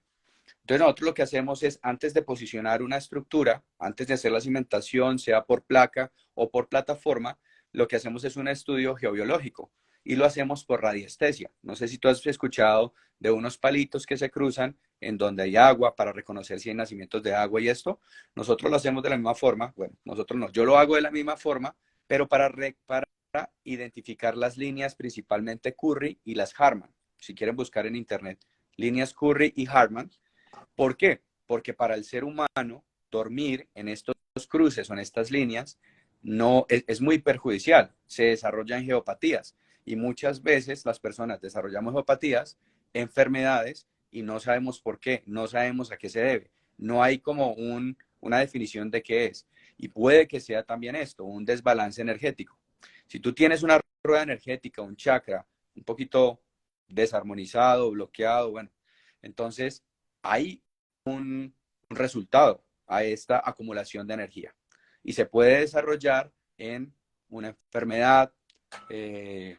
Entonces nosotros lo que hacemos es, antes de posicionar una estructura, antes de hacer la cimentación, sea por placa o por plataforma, lo que hacemos es un estudio geobiológico y lo hacemos por radiestesia. No sé si tú has escuchado de unos palitos que se cruzan en donde hay agua para reconocer si hay nacimientos de agua y esto. Nosotros lo hacemos de la misma forma. Bueno, nosotros no, yo lo hago de la misma forma, pero para identificar las líneas principalmente Curry y las Harman. Si quieren buscar en internet, líneas Curry y Harman. ¿Por qué? Porque para el ser humano dormir en estos cruces o en estas líneas no es muy perjudicial, se desarrollan geopatías y muchas veces las personas desarrollamos geopatías, enfermedades y no sabemos por qué, no sabemos a qué se debe. No hay como una definición de qué es. Y puede que sea también esto, un desbalance energético. Si tú tienes una rueda energética, un chakra un poquito desarmonizado, bloqueado, bueno, entonces hay un resultado a esta acumulación de energía y se puede desarrollar en una enfermedad,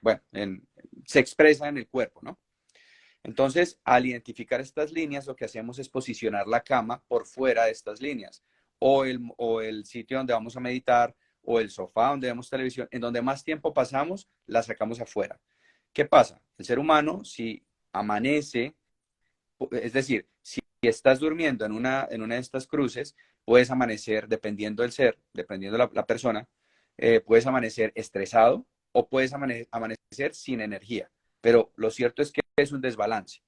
bueno, se expresa en el cuerpo, ¿no? Entonces, al identificar estas líneas, lo que hacemos es posicionar la cama por fuera de estas líneas, o el sitio donde vamos a meditar, o el sofá donde vemos televisión, en donde más tiempo pasamos, la sacamos afuera. ¿Qué pasa? El ser humano, si amanece, es decir, si estás durmiendo en una de estas cruces, puedes amanecer, dependiendo del ser, dependiendo de la persona, puedes amanecer estresado o puedes amanecer sin energía. pero lo cierto es que es un desbalance.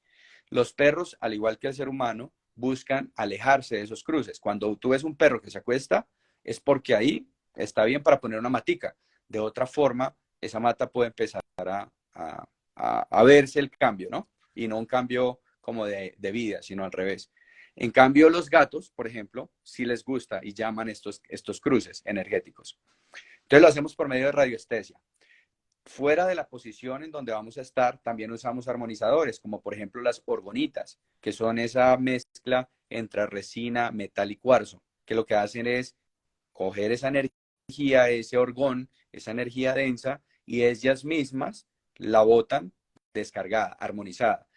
Los perros, al igual que el ser humano, buscan alejarse de esos cruces. Cuando tú ves un perro que se acuesta, es porque ahí está bien para poner una matica. De otra forma, esa mata puede empezar a verse el cambio, ¿no? Y no un cambio como de vida, sino al revés. En cambio, los gatos, por ejemplo, sí les gusta y llaman estos cruces energéticos. Entonces lo hacemos por medio de radiestesia. Fuera de la posición en donde vamos a estar, también usamos armonizadores, como por ejemplo las orgonitas, que son esa mezcla entre resina, metal y cuarzo, que lo que hacen es coger esa energía, ese orgón, esa energía densa, y ellas mismas la botan descargada, armonizada.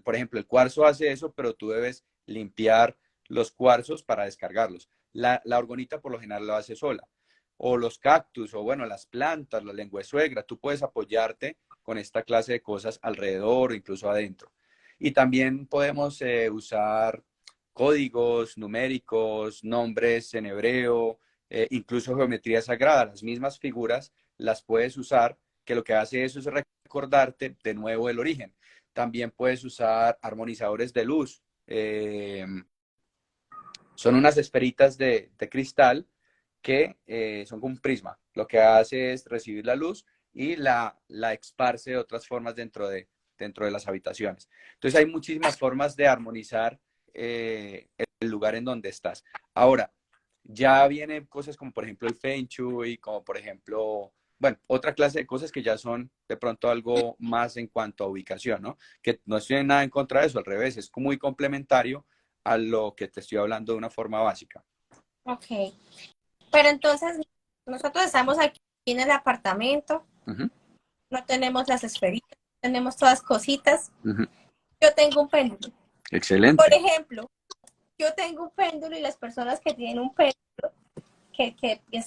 Por ejemplo, el cuarzo hace eso, pero tú debes limpiar los cuarzos para descargarlos. La orgonita por lo general lo hace sola. O los cactus, o bueno, las plantas, la lengua de suegra, tú puedes apoyarte con esta clase de cosas alrededor o incluso adentro. Y también podemos usar códigos numéricos, nombres en hebreo, incluso geometría sagrada, las mismas figuras las puedes usar, que lo que hace eso es recordarte de nuevo el origen. También puedes usar armonizadores de luz. Son unas esferitas de cristal que son como un prisma. Lo que hace es recibir la luz y la esparce de otras formas dentro de las habitaciones. Entonces hay muchísimas formas de armonizar el lugar en donde estás. Ahora, ya vienen cosas como por ejemplo el Feng Shui, como por ejemplo, bueno, otra clase de cosas que ya son de pronto algo más en cuanto a ubicación, ¿no? Que no estoy en nada en contra de eso, al revés, es muy complementario a lo que te estoy hablando de una forma básica. Ok, pero entonces nosotros estamos aquí en el apartamento, Uh-huh, no tenemos las esferitas, tenemos todas cositas. uh-huh. Yo tengo un péndulo. Por Excelente. ejemplo, yo tengo un péndulo y las personas que tienen un péndulo que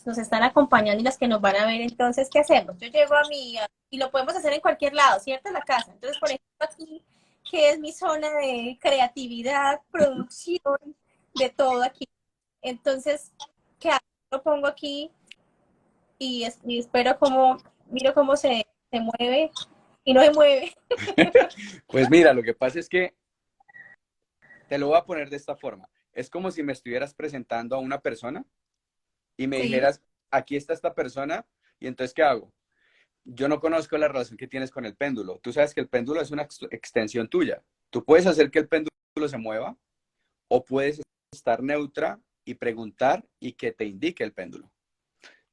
nos están acompañando y las que nos van a ver, entonces, ¿qué hacemos? Yo llego y lo podemos hacer en cualquier lado, ¿cierto? En la casa. Entonces, por ejemplo, aquí, que es mi zona de creatividad, producción, de todo aquí. Entonces, ¿qué hago? Lo pongo aquí y espero miro cómo se mueve y no se mueve. Pues mira, lo que pasa es que te lo voy a poner de esta forma. Es como si me estuvieras presentando a una persona y me Sí, dijeras, aquí está esta persona, y entonces, ¿qué hago? Yo no conozco la relación que tienes con el péndulo. Tú sabes que el péndulo es una extensión tuya. Tú puedes hacer que el péndulo se mueva o puedes estar neutra y preguntar y que te indique el péndulo.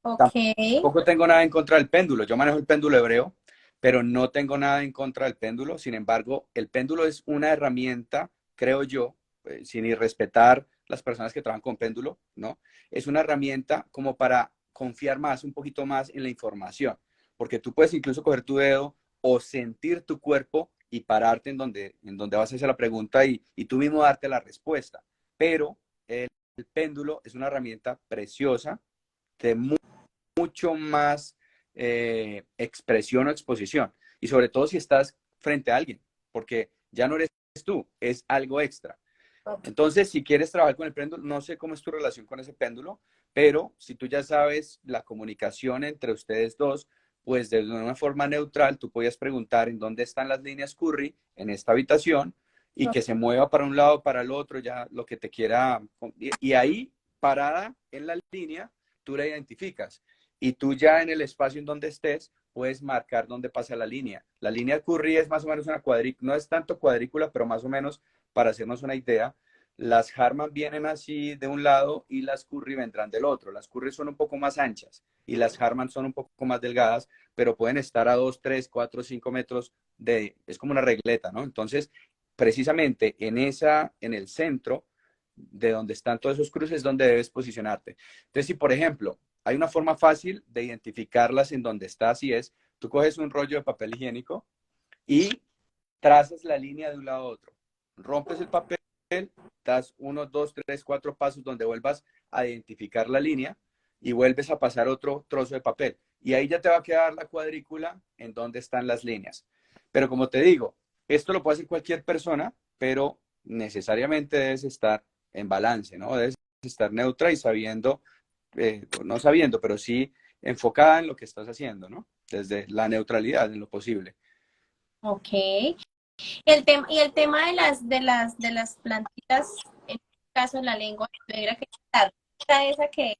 ok, Tampoco tengo nada en contra del péndulo. Yo manejo el péndulo hebreo, pero no tengo nada en contra del péndulo. Sin embargo, el péndulo es una herramienta, creo yo, sin irrespetar las personas que trabajan con péndulo, ¿no? Es una herramienta como para confiar más, un poquito más en la información, porque tú puedes incluso coger tu dedo o sentir tu cuerpo y pararte en donde vas a hacer la pregunta y tú mismo darte la respuesta. Pero el péndulo es una herramienta preciosa de mucho más expresión o exposición. Y sobre todo si estás frente a alguien, porque ya no eres tú, es algo extra. ok. Entonces, si quieres trabajar con el péndulo, no sé cómo es tu relación con ese péndulo, pero si tú ya sabes la comunicación entre ustedes dos, pues de una forma neutral, tú podías preguntar en dónde están las líneas Curry en esta habitación y que se mueva para un lado, para el otro, ya lo que te quiera. Y ahí, parada en la línea, tú la identificas. Y tú ya en el espacio en donde estés, puedes marcar dónde pasa la línea. La línea Curry es más o menos una cuadrícula, no es tanto cuadrícula, pero más o menos para hacernos una idea. Las Harman vienen así de un lado y las Curry vendrán del otro. Las Curry son un poco más anchas y las Harman son un poco más delgadas, pero pueden estar a 2, 3, 4, 5 metros es como una regleta, ¿no? Entonces, precisamente en el centro de donde están todos esos cruces, donde debes posicionarte. Entonces, si por ejemplo, hay una forma fácil de identificarlas en donde estás y es, tú coges un rollo de papel higiénico y trazas la línea de un lado a otro. Rompes el papel, das 1, 2, 3, 4 pasos donde vuelvas a identificar la línea y vuelves a pasar otro trozo de papel. Y ahí ya te va a quedar la cuadrícula en donde están las líneas. Pero como te digo, esto lo puede hacer cualquier persona, pero necesariamente debes estar en balance, ¿no? Debes estar neutra y sabiendo, no sabiendo, pero sí enfocada en lo que estás haciendo, ¿no? Desde la neutralidad en lo posible. Ok. Y el tema de las plantitas, en este caso en la lengua negra, que es la larguita esa que,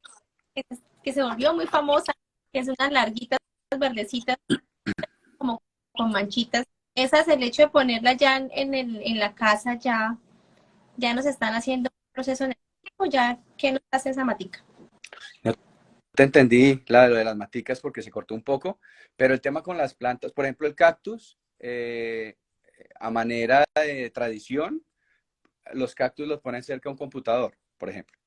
que se volvió muy famosa, que es unas larguitas verdecitas, como con manchitas. Esas, el hecho de ponerlas ya en la casa, ya nos están haciendo un proceso energético, ya, ¿qué nos hace esa matica? No te entendí lo de las maticas porque se cortó un poco, pero el tema con las plantas, por ejemplo, el cactus, a manera de tradición, los cactus los ponen cerca de un computador, por ejemplo.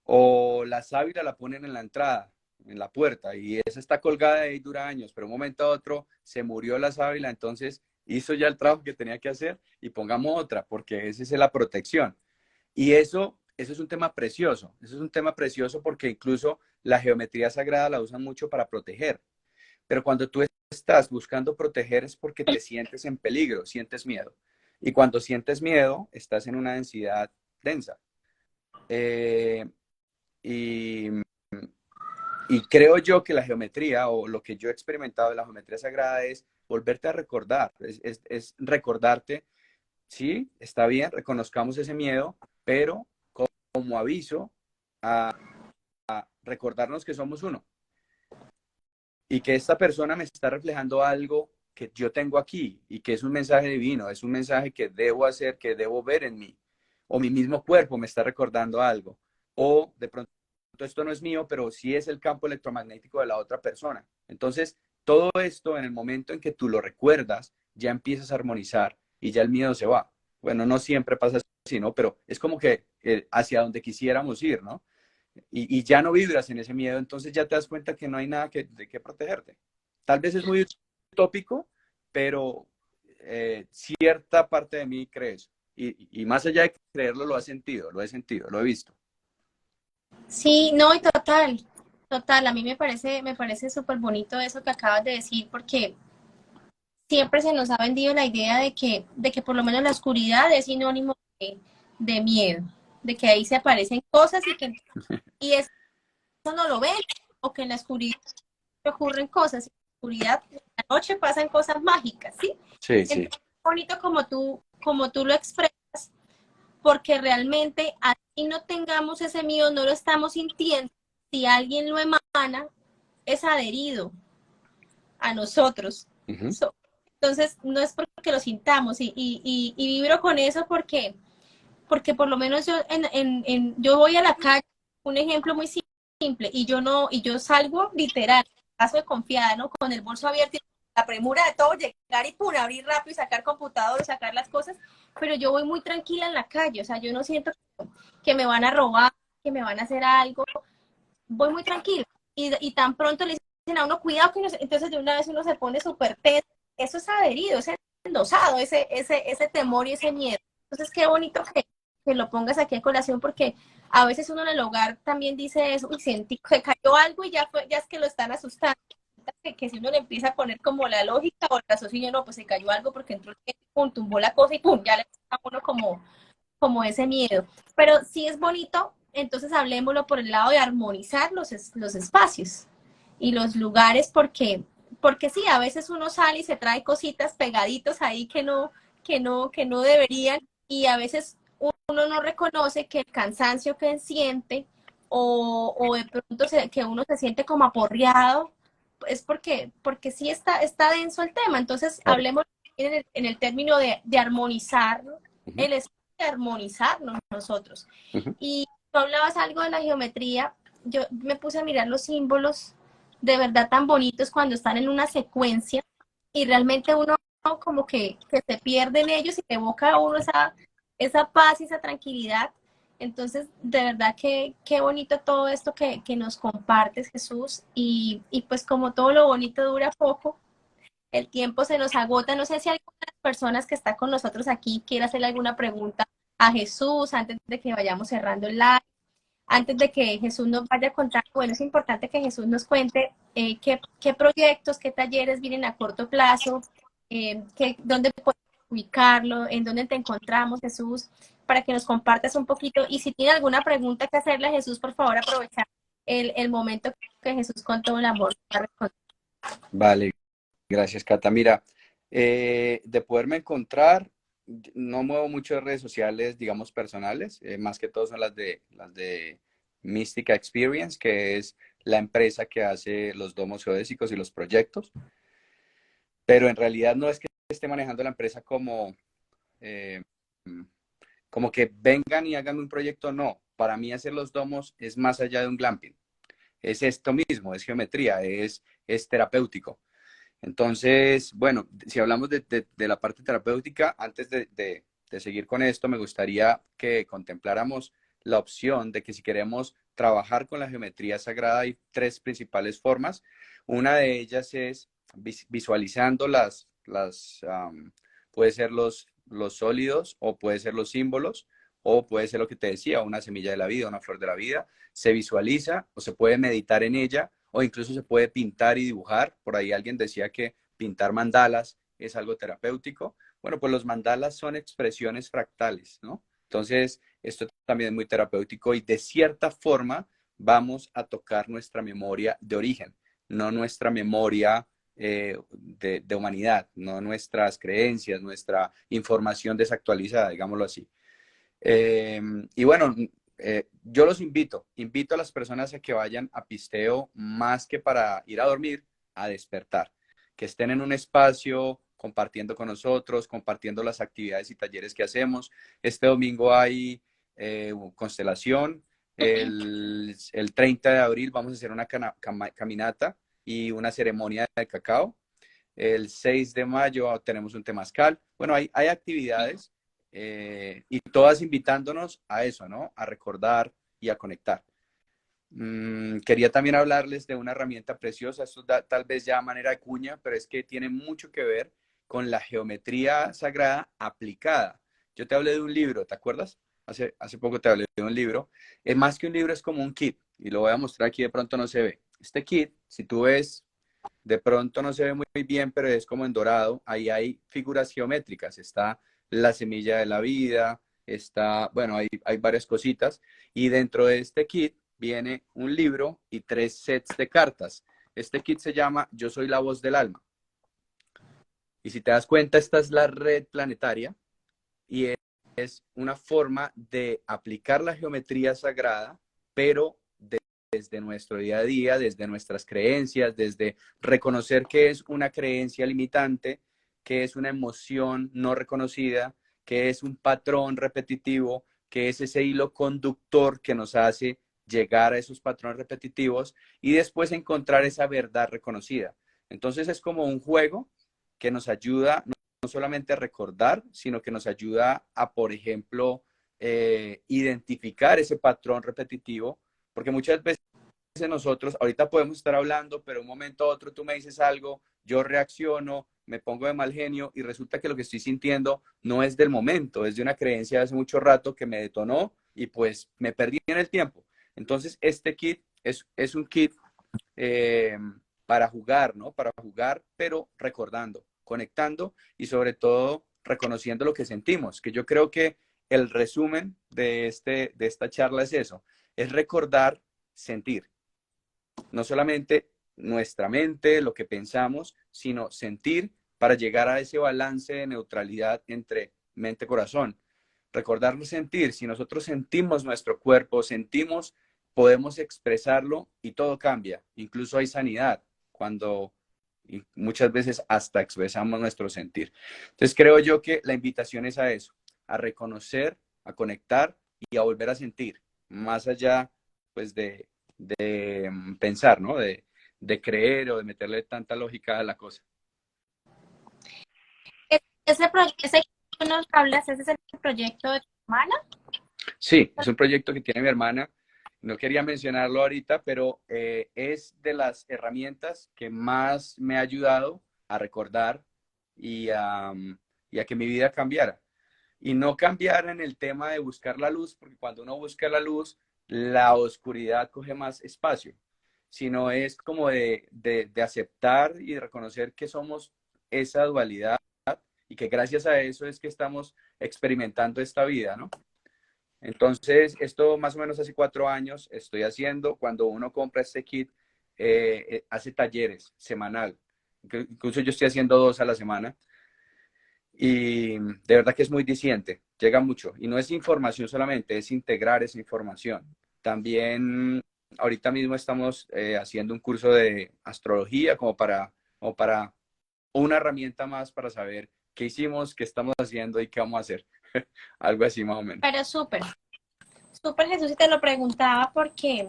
O la sábila la ponen en la entrada, en la puerta, y esa está colgada ahí, dura años, pero un momento a otro se murió la sábila, entonces hizo ya el trabajo que tenía que hacer y pongamos otra, porque esa es la protección. Y eso es un tema precioso, eso es un tema precioso porque incluso la geometría sagrada la usan mucho para proteger, pero cuando tú estás buscando proteger es porque te sientes en peligro, sientes miedo. Y cuando sientes miedo, estás en una densidad densa. Eh, y, y creo yo que la geometría o lo que yo he experimentado de la geometría sagrada es volverte a recordar, es recordarte, sí, está bien, reconozcamos ese miedo, pero como aviso a recordarnos que somos uno y que esta persona me está reflejando algo que yo tengo aquí y que es un mensaje divino, es un mensaje que debo hacer, que debo ver en mí, o mi mismo cuerpo me está recordando algo, o de pronto esto no es mío, pero sí es el campo electromagnético de la otra persona. Entonces, todo esto en el momento en que tú lo recuerdas, ya empiezas a armonizar y ya el miedo se va. Bueno, no siempre pasa así, ¿no? Pero es como que hacia donde quisiéramos ir, ¿no? Y ya no vibras en ese miedo, entonces ya te das cuenta que no hay nada de qué protegerte. Tal vez es muy utópico, pero cierta parte de mí cree eso. Y más allá de creerlo, lo he sentido, lo he sentido, lo he visto. Sí, no, y total, total, a mí me parece súper bonito eso que acabas de decir, porque siempre se nos ha vendido la idea de que por lo menos la oscuridad es sinónimo de miedo, de que ahí se aparecen cosas y eso no lo ven, o que en la oscuridad ocurren cosas, en la oscuridad, en la noche pasan cosas mágicas, ¿sí? Sí, sí. Entonces, es bonito como tú lo expresas, porque realmente así no tengamos ese miedo, no lo estamos sintiendo, si alguien lo emana, es adherido a nosotros. Uh -huh. Entonces, no es porque lo sintamos y vibro con eso porque por lo menos yo voy a la calle, un ejemplo muy simple, y yo no, y yo salgo literal, paso de confiada, ¿no? Con el bolso abierto y la premura de todo, llegar y pum, abrir rápido y sacar computador, sacar las cosas, pero yo voy muy tranquila en la calle, o sea, yo no siento que me van a robar, que me van a hacer algo, voy muy tranquila. Y tan pronto le dicen a uno, cuidado, que entonces de una vez uno se pone súper tenso, eso es adherido, es endosado, ese temor y ese miedo. Entonces, qué bonito que lo pongas aquí a colación, porque a veces uno en el hogar también dice eso, y sentí que cayó algo y ya es que lo están asustando. Que si uno le empieza a poner como la lógica o el raciocinio, no, pues se cayó algo porque entró el pum, tumbó la cosa y pum, ya le pasa a uno como ese miedo. Pero si es bonito, entonces hablemoslo por el lado de armonizar los espacios y los lugares, porque sí, a veces uno sale y se trae cositas pegaditos ahí que no deberían, y a veces uno no reconoce que el cansancio que siente o de pronto que uno se siente como aporreado, es porque sí está denso el tema. Entonces Claro. hablemos en el término de armonizar Uh -huh. el de armonizarnos nosotros. Uh -huh. Y tú hablabas algo de la geometría, yo me puse a mirar los símbolos de verdad tan bonitos cuando están en una secuencia y realmente uno como que se pierde en ellos y evoca a uno esa paz y esa tranquilidad. Entonces, de verdad que qué bonito todo esto que nos compartes, Jesús, y pues como todo lo bonito dura poco, el tiempo se nos agota. No sé si alguna de las personas que está con nosotros aquí quiere hacerle alguna pregunta a Jesús antes de que vayamos cerrando el live, antes de que Jesús nos vaya a contar. Bueno, es importante que Jesús nos cuente qué proyectos, qué talleres vienen a corto plazo, dónde podemos ubicarlo, en dónde te encontramos, Jesús, para que nos compartas un poquito. Y si tiene alguna pregunta que hacerle a Jesús, por favor, aprovechar el momento que Jesús con todo el amor va a responder. Vale, gracias, Cata. Mira, De poderme encontrar, no muevo mucho de redes sociales, digamos, personales, más que todo son las de Mística Experience, que es la empresa que hace los domos geodésicos y los proyectos, pero en realidad no es que esté manejando la empresa eh, como que vengan y hagan un proyecto, no. Para mí hacer los domos es más allá de un glamping. Es esto mismo, es geometría, es terapéutico. Entonces, bueno, si hablamos de la parte terapéutica, antes de seguir con esto, me gustaría que contempláramos la opción de que si queremos trabajar con la geometría sagrada hay tres principales formas. Una de ellas es visualizando puede ser los sólidos o puede ser los símbolos o puede ser lo que te decía, una semilla de la vida, una flor de la vida. Se visualiza o se puede meditar en ella o incluso se puede pintar y dibujar. Por ahí alguien decía que pintar mandalas es algo terapéutico. Bueno, pues los mandalas son expresiones fractales, ¿no? Entonces, esto también es muy terapéutico y de cierta forma vamos a tocar nuestra memoria de origen, no nuestra memoria de humanidad, no nuestras creencias, nuestra información desactualizada, digámoslo así. Y bueno, yo los invito a las personas a que vayan a pisteo más que para ir a dormir, a despertar, que estén en un espacio compartiendo con nosotros, compartiendo las actividades y talleres que hacemos. Este domingo hay constelación, el 30 de abril vamos a hacer una caminata y una ceremonia de cacao. El 6 de mayo tenemos un temazcal. Bueno, hay actividades y todas invitándonos a eso, ¿no? A recordar y a conectar. Quería también hablarles de una herramienta preciosa, esto tal vez ya a manera de cuña, pero es que tiene mucho que ver con la geometría sagrada aplicada. Yo te hablé de un libro, ¿te acuerdas? Hace poco te hablé de un libro. Es más que un libro, es como un kit, y lo voy a mostrar aquí, de pronto no se ve. Este kit, si tú ves, de pronto no se ve muy bien, pero es como en dorado. Ahí hay figuras geométricas. Está la semilla de la vida, está, bueno, hay varias cositas. Y dentro de este kit viene un libro y tres sets de cartas. Este kit se llama Yo soy la voz del alma. Y si te das cuenta, esta es la red planetaria y es una forma de aplicar la geometría sagrada, pero desde nuestro día a día, desde nuestras creencias, desde reconocer que es una creencia limitante, que es una emoción no reconocida, que es un patrón repetitivo, que es ese hilo conductor que nos hace llegar a esos patrones repetitivos y después encontrar esa verdad reconocida. Entonces es como un juego que nos ayuda no solamente a recordar, sino que nos ayuda a, por ejemplo, identificar ese patrón repetitivo, porque muchas veces nosotros, ahorita podemos estar hablando, pero un momento a otro tú me dices algo, yo reacciono, me pongo de mal genio y resulta que lo que estoy sintiendo no es del momento, es de una creencia de hace mucho rato que me detonó y pues me perdí en el tiempo. Entonces, este kit es un kit eh, para jugar, ¿no? Para jugar, pero recordando, conectando y sobre todo reconociendo lo que sentimos, que yo creo que el resumen de esta charla es eso, es recordar, sentir, no solamente nuestra mente, lo que pensamos, sino sentir para llegar a ese balance de neutralidad entre mente y corazón. Recordar sentir, si nosotros sentimos nuestro cuerpo, sentimos, podemos expresarlo y todo cambia. Incluso hay sanidad cuando y muchas veces hasta expresamos nuestro sentir. Entonces creo yo que la invitación es a eso, a reconocer, a conectar y a volver a sentir, más allá pues de pensar, ¿no? De creer o de meterle tanta lógica a la cosa. Ese que nos hablas, ese es el proyecto de tu hermana. Sí, es un proyecto que tiene mi hermana. No quería mencionarlo ahorita, pero es de las herramientas que más me ha ayudado a recordar y y a que mi vida cambiara. Y no cambiar en el tema de buscar la luz, porque cuando uno busca la luz, la oscuridad coge más espacio, sino es como de aceptar y de reconocer que somos esa dualidad y que gracias a eso es que estamos experimentando esta vida, ¿no? Entonces, esto más o menos hace 4 años estoy haciendo. Cuando uno compra este kit, hace talleres semanal. Incluso yo estoy haciendo 2 a la semana. Y de verdad que es muy diciente, llega mucho. Y no es información solamente, es integrar esa información. También ahorita mismo estamos haciendo un curso de astrología como para una herramienta más para saber qué hicimos, qué estamos haciendo y qué vamos a hacer. Algo así más o menos. Pero súper Jesús, y te lo preguntaba porque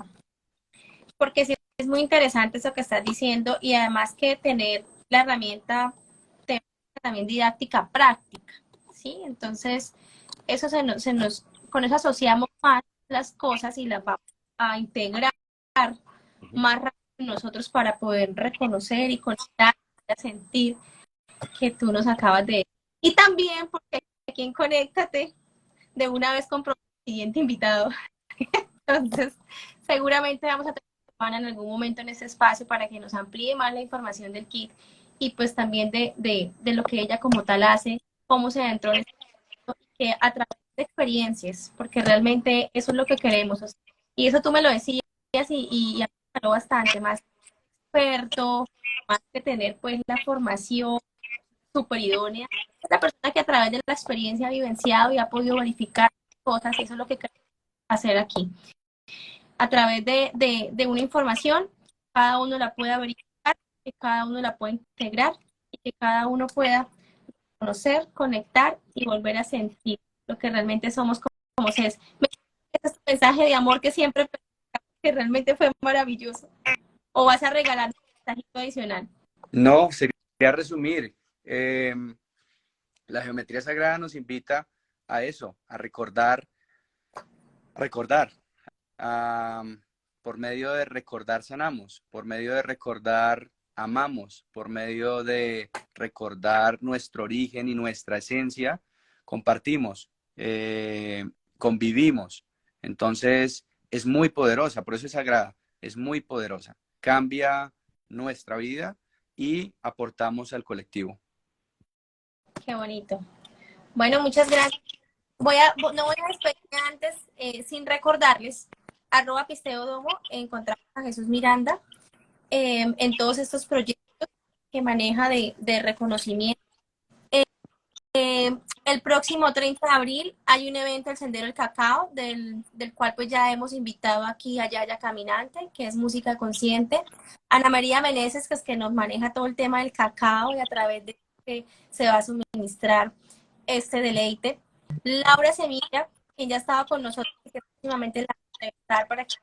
sí es muy interesante eso que estás diciendo y además que tener la herramienta también didáctica práctica, ¿sí? Entonces, eso con eso asociamos más las cosas y las vamos a integrar más rápido nosotros para poder reconocer y conectar y sentir que tú nos acabas de... Y también porque aquí en Conéctate de una vez compró el siguiente invitado. Entonces, seguramente vamos a tener en algún momento en ese espacio para que nos amplíe más la información del kit y pues también de lo que ella como tal hace, cómo se adentró en esto, que a través de experiencias, porque realmente eso es lo que queremos. O sea, y eso tú me lo decías y a mí me habló bastante, más experto, más que tener pues la formación súper idónea. Es la persona que a través de la experiencia ha vivenciado y ha podido verificar cosas y eso es lo que queremos hacer aquí. A través de una información, cada uno la pueda verificar, que cada uno la pueda integrar y que cada uno pueda conocer, conectar y volver a sentir lo que realmente somos como seres. Este es un mensaje de amor que siempre que realmente fue maravilloso. ¿O vas a regalar un mensajito adicional? No, sería resumir. La geometría sagrada nos invita a eso, a recordar. Por medio de recordar sanamos, por medio de recordar amamos, por medio de recordar nuestro origen y nuestra esencia, compartimos, convivimos. Entonces es muy poderosa, por eso es sagrada, es muy poderosa. Cambia nuestra vida y aportamos al colectivo. Qué bonito. Bueno, muchas gracias. No voy a despedirme antes sin recordarles, @pisteodomo, encontramos a Jesús Miranda en todos estos proyectos que maneja de reconocimiento. El próximo 30 de abril hay un evento, el Sendero del Cacao, del cual pues ya hemos invitado aquí a Yaya Caminante, que es música consciente. Ana María Meneses, que es que nos maneja todo el tema del cacao y a través de que se va a suministrar este deleite. Laura Semilla, quien ya estaba con nosotros, que próximamente la vamos a invitar para que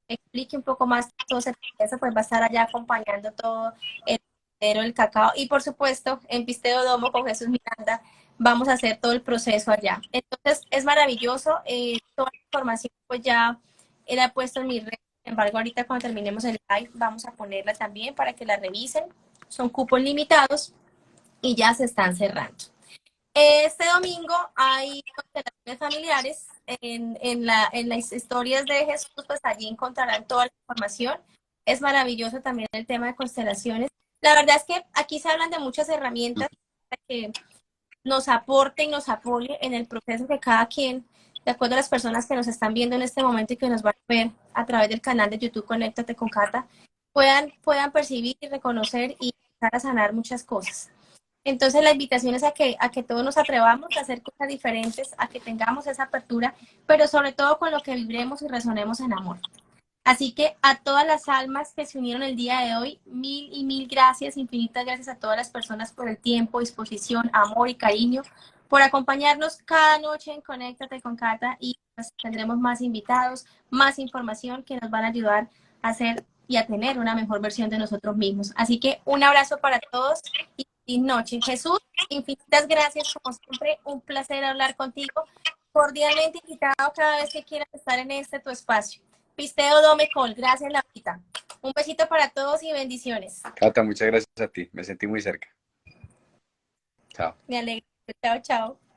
explique un poco más todo ese proceso, pues va a estar allá acompañando todo el Sendero del Cacao. Y por supuesto, en Pisteo Domo con Jesús Miranda, vamos a hacer todo el proceso allá. Entonces, es maravilloso. Toda la información, pues ya la he puesto en mi red. Sin embargo, ahorita cuando terminemos el live, vamos a ponerla también para que la revisen. Son cupos limitados y ya se están cerrando. Este domingo hay constelaciones familiares en las historias de Jesús, pues allí encontrarán toda la información. Es maravilloso también el tema de constelaciones. La verdad es que aquí se hablan de muchas herramientas para que nos aporte y nos apoye en el proceso que cada quien, de acuerdo a las personas que nos están viendo en este momento y que nos van a ver a través del canal de YouTube Conéctate con Cata, puedan percibir y reconocer y empezar a sanar muchas cosas. Entonces la invitación es a que todos nos atrevamos a hacer cosas diferentes, a que tengamos esa apertura, pero sobre todo con lo que vibremos y resonemos en amor. Así que a todas las almas que se unieron el día de hoy, mil y mil gracias, infinitas gracias a todas las personas por el tiempo, disposición, amor y cariño, por acompañarnos cada noche en Conéctate con Cata y pues tendremos más invitados, más información que nos van a ayudar a hacer y a tener una mejor versión de nosotros mismos. Así que un abrazo para todos y feliz noche. Jesús, infinitas gracias, como siempre, un placer hablar contigo. Cordialmente invitado cada vez que quieras estar en tu espacio. Pisteo Domecol, gracias Laurita. Un besito para todos y bendiciones. Cata, muchas gracias a ti, me sentí muy cerca. Chao. Me alegro. Chao, chao.